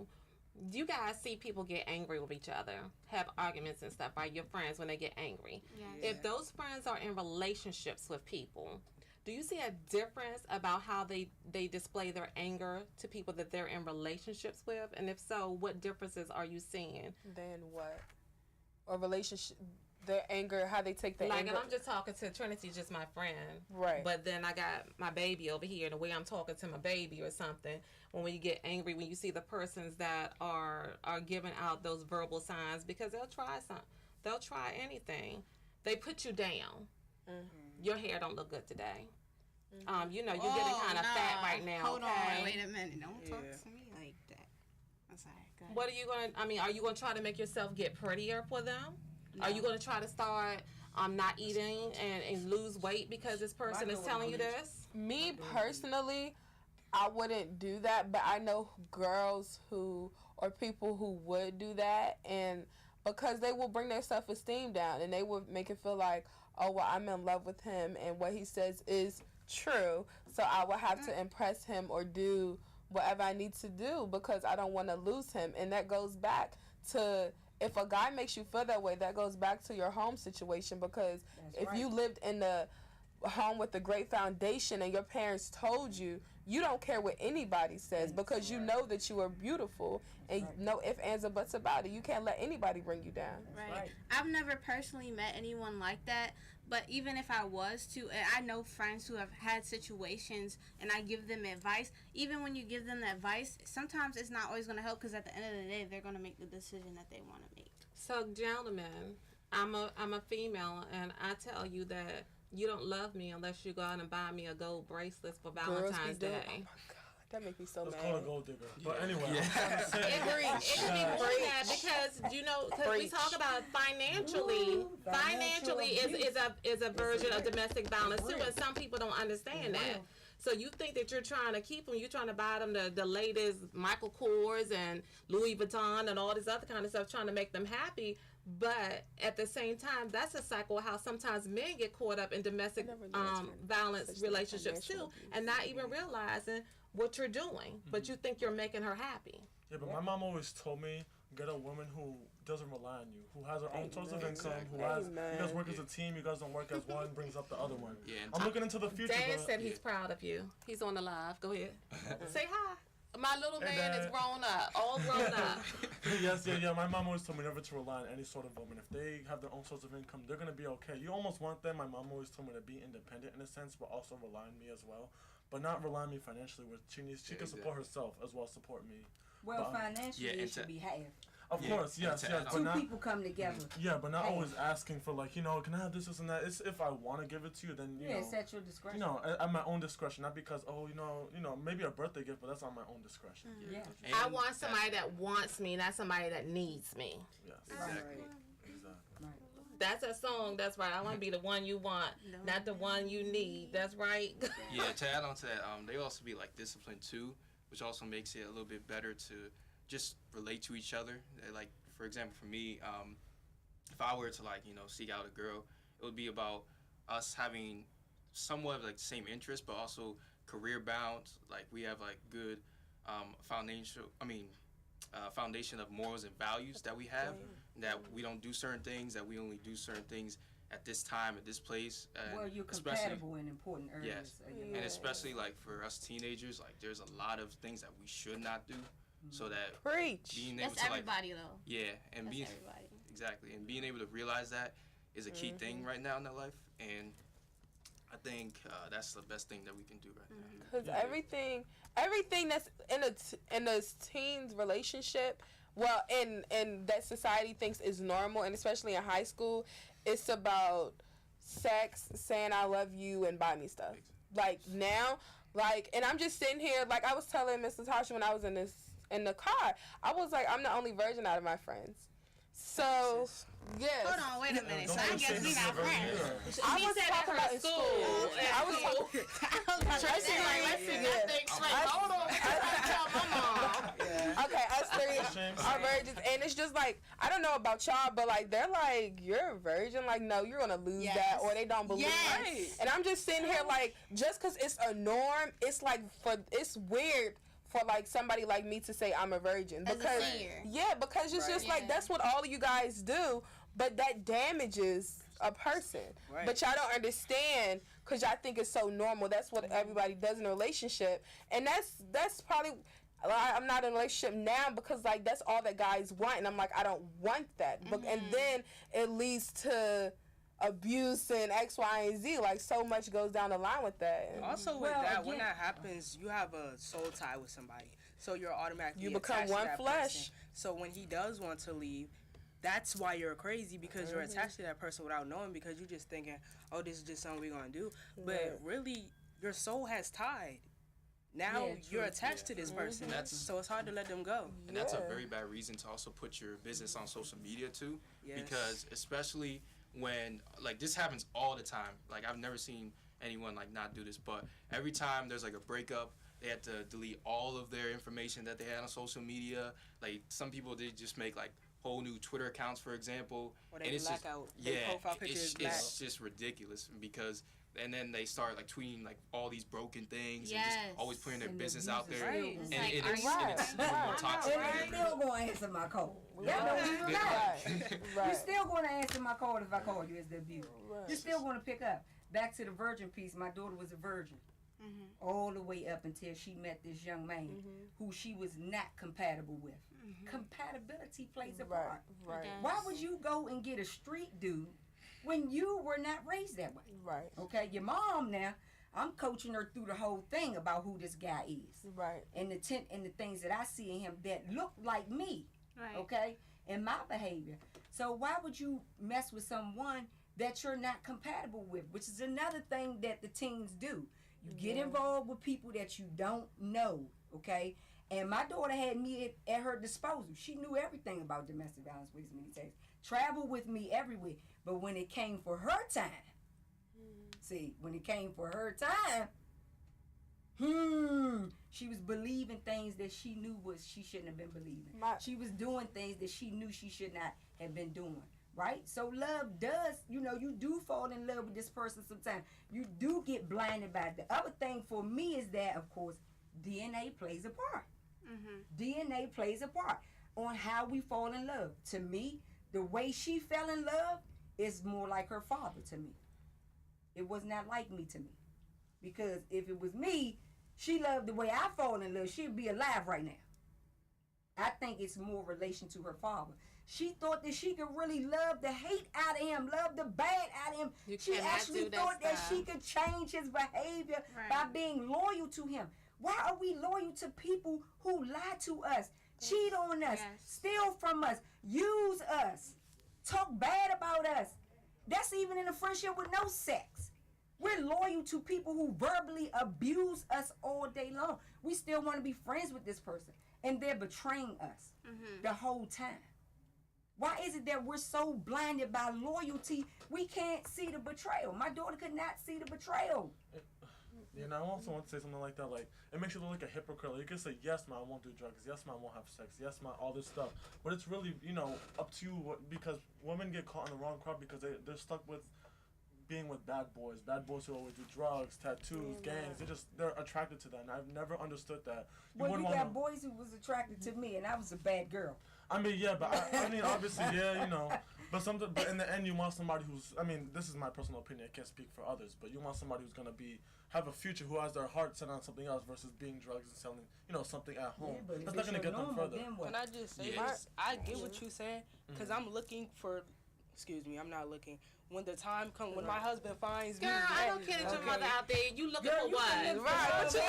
you guys see people get angry with each other, have arguments and stuff, right? Your friends, when they get angry. Yes. If those friends are in relationships with people, do you see a difference about how they display their anger to people that they're in relationships with? And if so, what differences are you seeing? Then what? Or relationship? their anger, how they take the like, anger. and I'm just talking to Trinity, just my friend. Right. But then I got my baby over here, and the way I'm talking to my baby or something, when you get angry, when you see the persons that are giving out those verbal signs, because they'll try anything. They put you down. Mm-hmm. Your hair don't look good today. Mm-hmm. You're getting kind of fat right now. Hold okay? on, wait a minute. Don't talk to me like that. I'm sorry. Go ahead. What are you are you going to try to make yourself get prettier for them? No. Are you going to try to start not eating and lose weight because this person is telling you this? Me personally, I wouldn't do that, but I know girls or people who would do that, and because they will bring their self-esteem down, and they would make it feel like, oh, well, I'm in love with him, and what he says is true, so I will have to impress him or do whatever I need to do because I don't want to lose him. And that goes back to, if a guy makes you feel that way, that goes back to your home situation, because you lived in the home with a great foundation and your parents told you, you don't care what anybody says because you know that you are beautiful and no ifs, ands, or buts about it. You can't let anybody bring you down. Right. I've never personally met anyone like that, but even if I was to, I know friends who have had situations and I give them advice. Even when you give them the advice, sometimes it's not always going to help because at the end of the day, they're going to make the decision that they want to make. So, gentlemen, I'm a female, and I tell you that you don't love me unless you go out and buy me a gold bracelet for Valentine's Day. Oh my God, that makes me so mad. Let's call her gold digger. But anyway, it can be more than that because we talk about financially. Financially is a version of domestic violence too, and some people don't understand that. So you think that you're trying to keep them, you're trying to buy them the latest Michael Kors and Louis Vuitton and all this other kind of stuff, trying to make them happy. But at the same time, that's a cycle of how sometimes men get caught up in domestic violence relationships too, and not even realizing what you're doing. But you think you're making her happy. Yeah, but my mom always told me, get a woman who doesn't rely on you, who has her own source of income, who has, you guys work as a team, you guys don't work as one, brings up the other one. Yeah, I'm looking into the future. Dan said he's proud of you. He's on the live. Go ahead. Say hi. My little man is grown up, all grown up. Yes. My mom always told me never to rely on any sort of woman. If they have their own source of income, they're going to be okay. You almost want them. My mom always told me to be independent in a sense, but also rely on me as well. But not rely on me financially, where she can support herself as well as support me. Well, financially, it should be half. Of course, yes. Two people come together. Yeah, but not always asking for can I have this and that. It's if I want to give it to you, then you know. It's at your discretion. At my own discretion, not because maybe a birthday gift, but that's on my own discretion. Yeah. I want somebody that wants me, not somebody that needs me. Yes. Exactly. That's a song. That's right. I want to be the one you want, not the one you need. That's right. Yeah. To add on to that, they also be disciplined too, which also makes it a little bit better to just relate to each other. Like, for example, for me, if I were to seek out a girl, it would be about us having somewhat of the same interests, but also career bound. Like, we have good foundation of morals and values that we have. That we don't do certain things. That we only do certain things at this time, at this place. Well, you're compatible in important areas. Yes, and especially for us teenagers, there's a lot of things that we should not do. So that being able that's everybody though. Yeah, and that's being everybody. Exactly, and being able to realize that is a key thing right now in their life, and I think that's the best thing that we can do right now. Because everything that's in a teen's relationship, well, in that society thinks is normal, and especially in high school, it's about sex, saying I love you, and buy me stuff. Now, and I'm just sitting here, I was telling Mrs. Tasha when I was in the car, I was I'm the only virgin out of my friends. So, yes. Hold on, wait a minute. So I guess we not friends. I was talking about in school. I was talking. Hold on. Okay, us three are virgins, and it's just I don't know about y'all, but they're you're a virgin. No, you're gonna lose that, or they don't believe it. And I'm just sitting here just because it's a norm, it's it's weird for somebody like me to say I'm a virgin because because it's just that's what all of you guys do, but that damages a person. But y'all don't understand because y'all think it's so normal. That's what everybody does in a relationship, and that's probably I'm not in a relationship now because like that's all that guys want, and I'm like, I don't want that. But and then it leads to abuse and X, Y, and Z. Like so much goes down the line with that. Also with that, when that happens, you have a soul tie with somebody, so you're automatically become one flesh. Person. So when he does want to leave, that's why you're crazy, because you're attached to that person without knowing, because you're just thinking, oh, this is just something we're gonna do. But really, your soul has tied. Now you're attached to this person, so it's hard to let them go. And that's a very bad reason to also put your business on social media too, because especially when like this happens all the time. Like I've never seen anyone like not do this, but every time there's like a breakup, they had to delete all of their information that they had on social media. Like some people, they just make like whole new Twitter accounts, for example, or they and it's black just out. Profile pictures it's just ridiculous because. And then they start like tweeting like all these broken things and just always putting their business out there, Right. and it's more toxic. And you're still going to answer my call. That don't do that. You're still going to answer my call if I call you as the abuser. You're still going to pick up. Back to the virgin piece. My daughter was a virgin all the way up until she met this young man who she was not compatible with. Compatibility plays a part. Right. Why would you go and get a street dude when you were not raised that way? Right. Okay, your mom now, I'm coaching her through the whole thing about who this guy is. Right. And the things that I see in him that look like me. Right. Okay? And my behavior. So why would you mess with someone that you're not compatible with? Which is another thing that the teens do. You get involved with people that you don't know. Okay? And my daughter had me at her disposal. She knew everything about domestic violence with many times. Traveled with me everywhere. But when it came for her time, when it came for her time, she was believing things that she knew she shouldn't have been believing. She was doing things that she knew she should not have been doing. Right? So love does, you do fall in love with this person sometimes. You do get blinded by it. The other thing for me is that, of course, DNA plays a part. DNA plays a part on how we fall in love. To me, the way she fell in love is more like her father to me. It was not like me to me. Because if it was me, she loved the way I fall in love, she'd be alive right now. I think it's more relation to her father. She thought that she could really love the hate out of him, love the bad out of him. She actually thought that she could change his behavior by being loyal to him. Why are we loyal to people who lie to us, cheat on us, steal from us, use us, talk bad about us? That's even in a friendship with no sex. We're loyal to people who verbally abuse us all day long. We still want to be friends with this person, and they're betraying us the whole time. Why is it that we're so blinded by loyalty, we can't see the betrayal? My daughter could not see the betrayal. I also want to say something like that. Like, it makes you look like a hypocrite. You can say, yes, ma, I won't do drugs. Yes, ma, I won't have sex. Yes, ma, all this stuff. But it's really, up to you, because women get caught in the wrong crowd because they're stuck with being with bad boys who always do drugs, tattoos, gangs. They're attracted to that, and I've never understood that. You got boys who was attracted to me, and I was a bad girl. I mean, yeah, but I mean, obviously, but in the end, you want somebody who's, this is my personal opinion, I can't speak for others, but you want somebody who's gonna have a future, who has their heart set on something else versus being drugs and selling, something at home. That's not gonna get them further. Can I just say this? I get what you're saying, because I'm looking for, I'm not looking. When the time comes, when my husband finds me, I don't care that your mother out there. You looking for what? Right. What you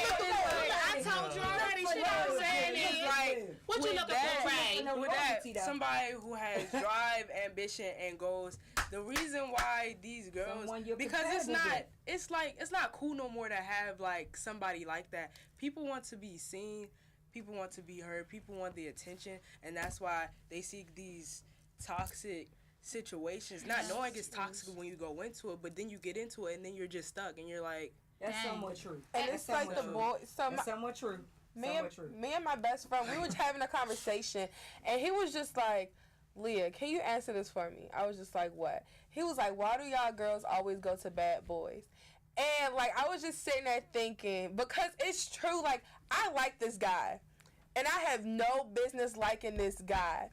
looking for? I told you already. She don't say anything. Like, what you looking for, Ray? With that, somebody who has drive, ambition, and goals. The reason why these girls, because it's not cool no more to have like somebody like that. People want to be seen. People want to be heard. People want the attention, and that's why they seek these toxic situations, not knowing it's toxic when you go into it, but then you get into it and then you're just stuck and you're like, that's somewhat true. And it's like the boy, somewhat true. Me and my best friend, we were having a conversation, and he was just like, Leah, can you answer this for me? I was just like, what? He was like, why do y'all girls always go to bad boys? And like, I was just sitting there thinking, because it's true, like, I like this guy, and I have no business liking this guy.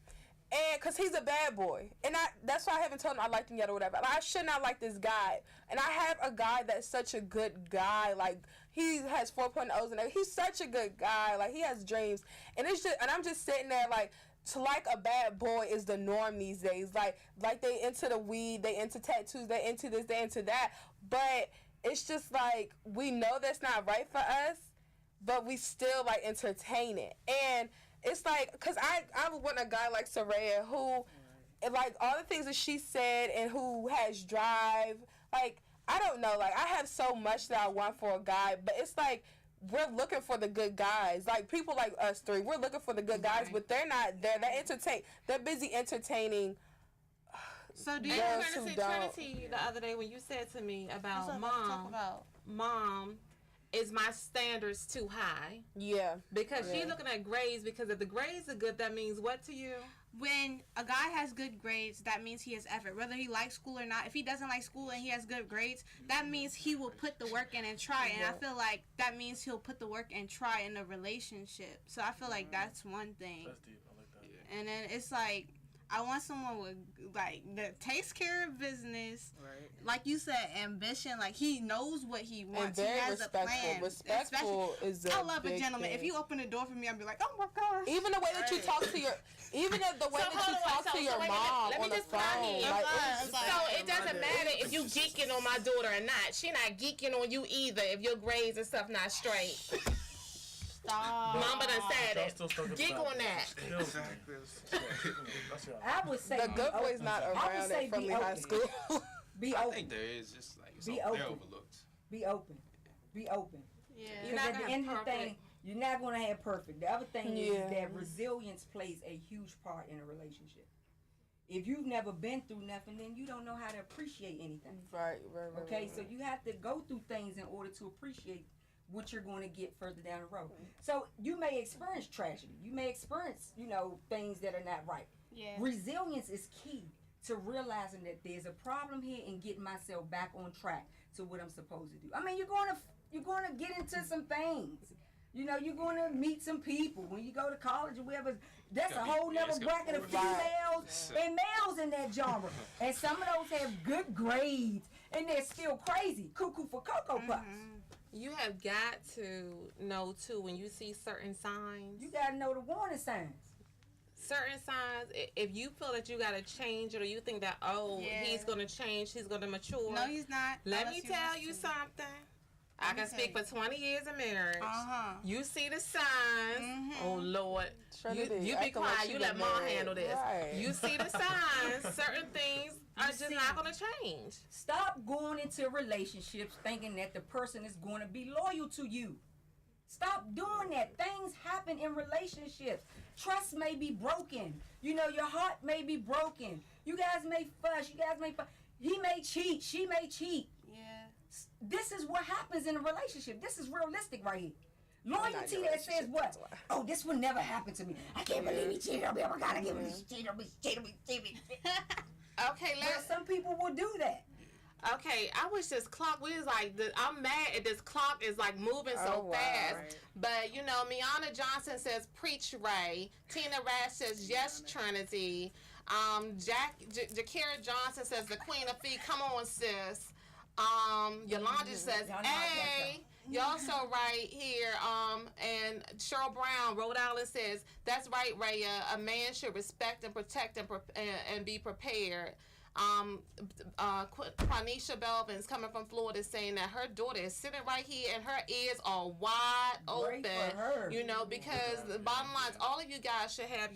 And because he's a bad boy, and that's why I haven't told him I liked him yet or whatever. Like, I should not like this guy, and I have a guy that's such a good guy. Like, he has 4.0s and he's such a good guy. Like, he has dreams, and I'm just sitting there like, to like a bad boy is the norm these days. Like they into the weed, they into tattoos, they into this, they into that. But it's just like, we know that's not right for us, but we still like entertain it. And it's like, because I want a guy like Soraya who, like, all the things that she said and who has drive. Like, I don't know. Like, I have so much that I want for a guy, but it's like, we're looking for the good guys. Like, people like us three, we're looking for the good guys, but they're not there. They're busy entertaining. So do you hear Trinity the other day when you said to me about mom, is my standards too high? Yeah. Because she's looking at grades, because if the grades are good, that means what to you? When a guy has good grades, that means he has effort. Whether he likes school or not, if he doesn't like school and he has good grades, that means he will put the work in and try. And I feel like that means he'll put the work and try in a relationship. So I feel like that's one thing. That's deep. I like that. And then it's like, I want someone with, like, that takes care of business. Right. Like you said, ambition. Like, he knows what he wants. And very he has respectful. a plan. Respectful is I love a big gentleman. thing. If you open the door for me, I'd be like, oh my gosh. Even the way that you talk to your, the way that you talk to your mom on the phone. So it doesn't matter if you geeking on my daughter or not. She not geeking on you either if your grades and stuff not straight. Stop. Mama done said it. Geek on that. Exactly. I would say the good boy's not around at Friendly High School. Be open. I think there is, just like they're overlooked. Be open. Be open. Yeah. Because at the end of the thing, you're not going to have perfect. The other thing is that resilience plays a huge part in a relationship. If you've never been through nothing, then you don't know how to appreciate anything. Right. Okay, so you have to go through things in order to appreciate what you're going to get further down the road. So you may experience tragedy. You may experience, things that are not right. Yeah. Resilience is key to realizing that there's a problem here and getting myself back on track to what I'm supposed to do. I mean, you're going to get into some things. You're going to meet some people when you go to college or whatever. That's a whole nother bracket of females and males in that genre. And some of those have good grades, and they're still crazy. Cuckoo for Cocoa Puffs. You have got to know, too, when you see certain signs. You got to know the warning signs. Certain signs, if you feel that you got to change it, or you think that, he's going to change, he's going to mature. No, he's not. Let me tell you something. I can speak for 20 years of marriage. You see the signs. Oh, Lord. Trinity, you be quiet. Like you let Mom handle this. Right. You see the signs. Certain things are just not going to change. Stop going into relationships thinking that the person is going to be loyal to you. Stop doing that. Things happen in relationships. Trust may be broken. Your heart may be broken. You guys may fuss. He may cheat. She may cheat. Yeah. This is what happens in a relationship. This is realistic right here. Loyalty that says what? Oh, this would never happen to me. I can't believe he cheated on me. Oh my God, I can't believe he cheated on me. Okay, but some people will do that. Okay, I wish this clock, I'm mad at this clock is like moving so fast. Right. But, Miana Johnson says, preach Ray. Tina Rash says, yes, Trinity. Jakira Johnson says, the queen of feet, come on, sis. Yolanda says, hey, y'all so right here. And Cheryl Brown, Rhode Island says, that's right, Raya. A man should respect and protect and be prepared. Quanisha Belvin's coming from Florida saying that her daughter is sitting right here and her ears are wide open. Because the bottom line is all of you guys should have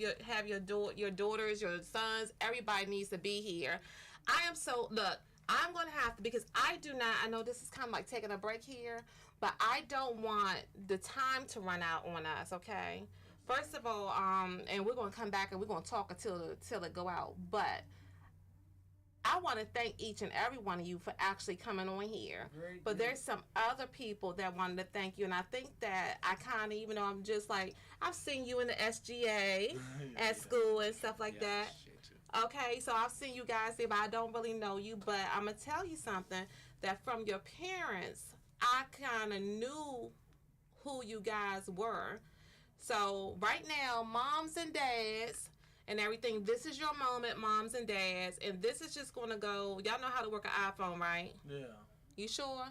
your daughters, your sons. Everybody needs to be here. I'm going to have to, because I know this is kind of like taking a break here, but I don't want the time to run out on us, okay? First of all, and we're going to come back and we're going to talk until it go out, but I want to thank each and every one of you for actually coming on here. But there's some other people that wanted to thank you, and I think that I kind of, even though I'm just like, I've seen you in the SGA at school and stuff like that. Okay, so I've seen you guys there, but I don't really know you. But I'm going to tell you something, that from your parents, I kind of knew who you guys were. So right now, moms and dads and everything. This is your moment, moms and dads, and this is just going to go. Y'all know how to work an iPhone, right? Yeah. You sure?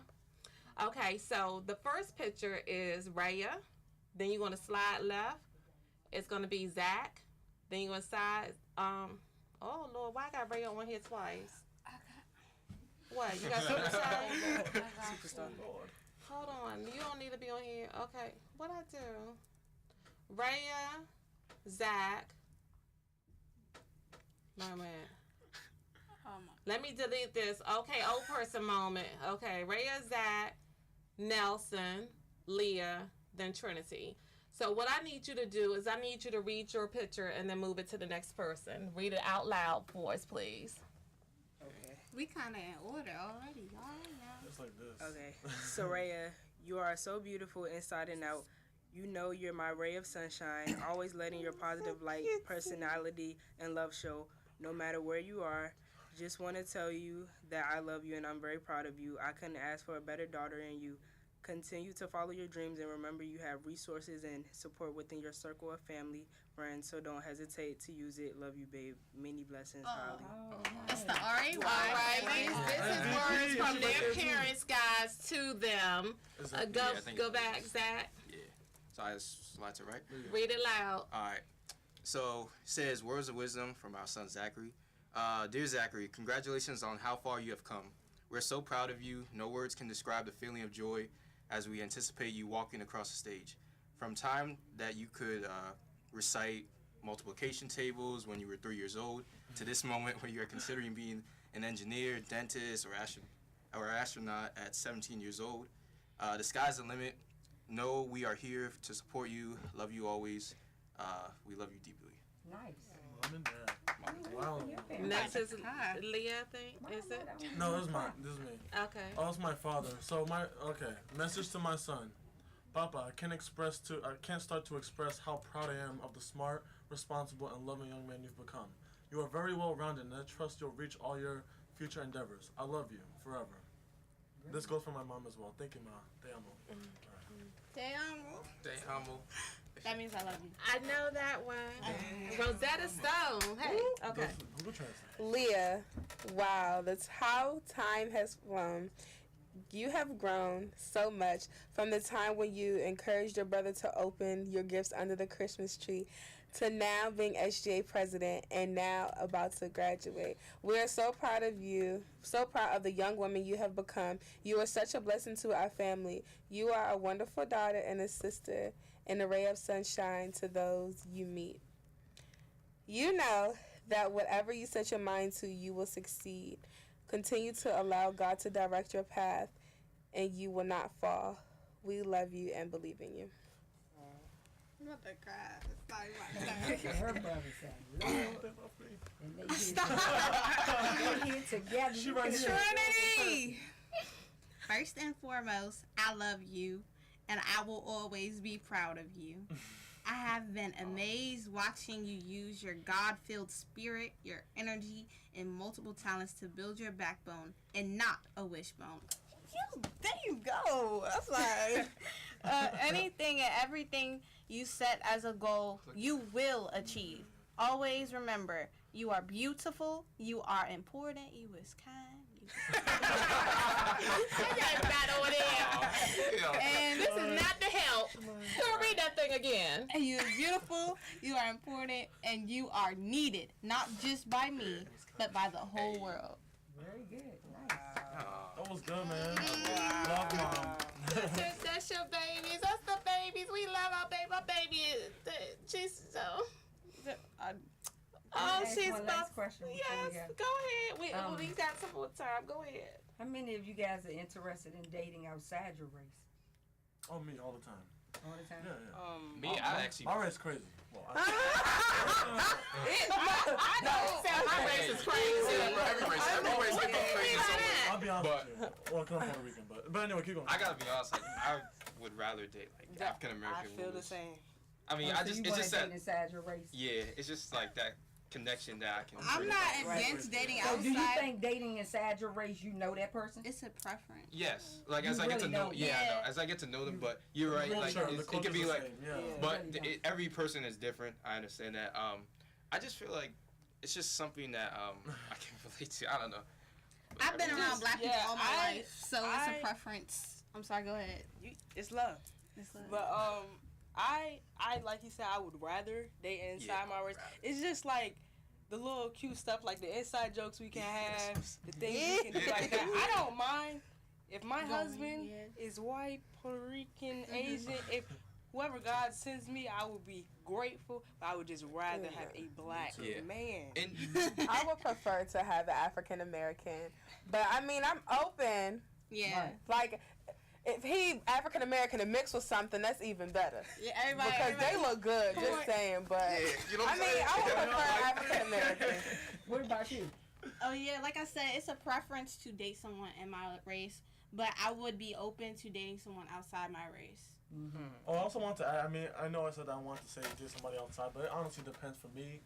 Okay, so the first picture is Raya. Then you're going to slide left. It's going to be Zach. Then you're going to side. Oh, Lord, why I got Raya on here twice? What? You got something to say? Superstar. Hold on. You don't need to be on here. Okay. What I do? Raya, Zach. Merman. Let me delete this. Okay, old person moment. Okay, Raya, Zach, Nelson, Leah, then Trinity. So what I need you to do is I need you to read your picture and then move it to the next person. Read it out loud for us, please. Okay. We kind of in order already, y'all. It's like this. Okay. Soraya, you are so beautiful inside and out. You know you're my ray of sunshine, always letting your positive light, personality, and love show, no matter where you are. Just want to tell you that I love you and I'm very proud of you. I couldn't ask for a better daughter than you. Continue to follow your dreams and remember you have resources and support within your circle of family, friends, so don't hesitate to use it. Love you, babe. Many blessings, Holly. That's the R.A. All right, this is words from their parents, guys, to them. Go back, Zach. Yeah. So I just slide to right. Read it loud. All right. So it says words of wisdom from our son Zachary. Dear Zachary, congratulations on how far you have come. We're so proud of you. No words can describe the feeling of joy as we anticipate you walking across the stage. From time that you could recite multiplication tables when you were 3 years old to this moment where you are considering being an engineer, dentist, or astronaut at 17 years old. The sky's the limit. Know we are here to support you. Love you always. We love you deeply. Nice. Mom and Dad. Wow. Next is Leah, I think. Is it? No, this is mine. This is me. Okay. Oh, it's my father. So message to my son. Papa, I can't start to express how proud I am of the smart, responsible, and loving young man you've become. You are very well-rounded, and I trust you'll reach all your future endeavors. I love you forever. This goes for my mom as well. Thank you, Ma. Te amo. Te amo. That means I love you. I know that one. Rosetta Stone. Hey. Okay. Google Translate. Leah, wow, that's how time has flown. You have grown so much from the time when you encouraged your brother to open your gifts under the Christmas tree to now being SGA president and now about to graduate. We are so proud of you, so proud of the young woman you have become. You are such a blessing to our family. You are a wonderful daughter and a sister and a ray of sunshine to those you meet. You know that whatever you set your mind to, you will succeed. Continue to allow God to direct your path, and you will not fall. We love you and believe in you. I'm about to cry. It's not Her brother said, and they here together. Trinity! First and foremost, I love you, and I will always be proud of you. I have been amazed watching you use your God-filled spirit, your energy, and multiple talents to build your backbone and not a wishbone. There you go. That's like anything and everything you set as a goal, you will achieve. Always remember, you are beautiful, you are important, you is kind. And this is not the help. Go read that thing again. And you are beautiful, you are important, and you are needed, not just by me, but by the whole world. Very good. Nice. That was good, man. Love Mom. That's your babies. That's the babies. We love our baby. My baby is. She's so. She's one last question. Yes, go ahead. We got some more time. Go ahead. How many of you guys are interested in dating outside your race? Oh, me all the time. All the time? Yeah. Me, I actually. My race crazy. Well, I know. My race is crazy. Every race can go crazy. I'll be honest with you. Well, come on Puerto Rican, but anyway, keep going. I gotta be honest. Like, I would rather date like African American. I feel the same. I mean, So it's just that. Inside your race. Yeah, it's just like that connection that I can. I'm not against dating outside. So do you think dating inside your race, you know that person? It's a preference. Yes, like You as I get to really know, don't. I know. As I get to know them, but you're right. Like Sure, it can be like, yeah. but every person is different. I understand that. I just feel like it's just something that I can relate to. I don't know. But I've been around black people all my life, so it's a preference. I'm sorry, go ahead. It's love. It's love. But I like you said, I would rather date inside my race. It's just like the little cute stuff, like the inside jokes we can have, the things we can do like that. I don't mind if my husband is white, Puerto Rican, Asian. If whoever God sends me, I would be grateful. But I would just rather have a black man. I would prefer to have an African American, but I mean, I'm open. Yeah. Like, if he African American and mixed with something, that's even better. Yeah, everybody. Because they look good, just saying. But you know what I mean, I would prefer African American. What about you? Oh yeah, like I said, it's a preference to date someone in my race, but I would be open to dating someone outside my race. Mm-hmm. Oh, I also want to add, I mean, I know I said I want to say date somebody outside, but it honestly depends for me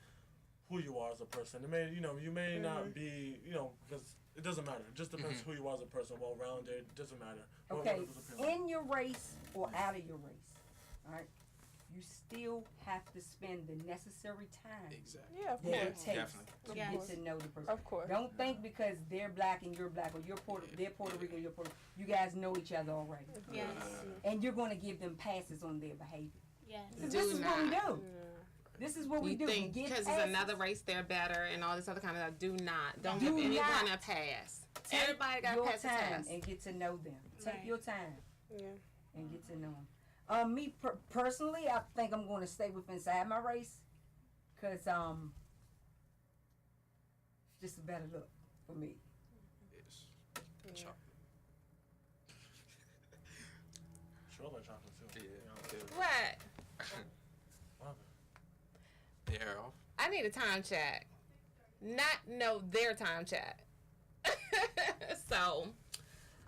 who you are as a person. It may, you may not be, because it doesn't matter. It just depends who you are as a person, well-rounded. It doesn't matter. Okay, in your race or out of your race, all right, you still have to spend the necessary time Yeah, of that it course. takes to get to know the person. Of course. Don't think because they're black and you're black, or they're Puerto Rican and you're Puerto Rican, you guys know each other already. Yes. And you're going to give them passes on their behavior. Yes. This is what we do. This is what we do. Think because it's another race, they're better and all this other kind of stuff. Do not. Don't give anyone a pass. Everybody got to pass the test. And get to know them. Take your time. Yeah. And get to know them. Me personally, I think I'm going to stay with inside my race, cause it's just a better look for me. Yes. Chocolate. Strawberry chocolate too. Yeah. What? The air off. I need a time check. Not know their time check. So,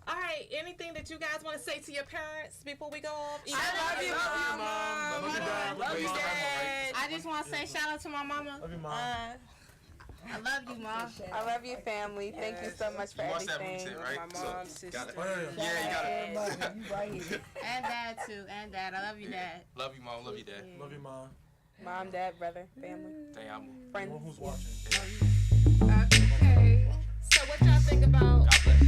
all right. Anything that you guys want to say to your parents before we go off? I love you, Mom. Love you, Dad. I just want to say shout out to my mama. Love you, Mom. I love you, Mom. I love you, family. Thank you so much for Watch that everything. movie, right? My mom, sister. Got it. Yeah, you got it. You right here. And Dad too. And Dad. I love you, Dad. Love you, Mom. Love you, Dad. Love you, Mom. Mom, dad, brother, family, Te amo. friends. Anyone who's watching. Okay. So what y'all think about? God bless.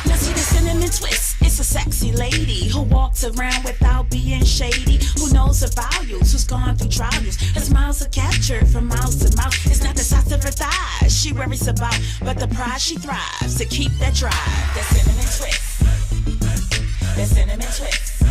Now see the cinnamon twist. It's a sexy lady who walks around without being shady. Who knows her values? Who's gone through trials? Her smiles are captured from mouth to mouth. It's not the size of her thighs she worries about, but the pride she thrives to keep that drive. That cinnamon twist. That cinnamon twist.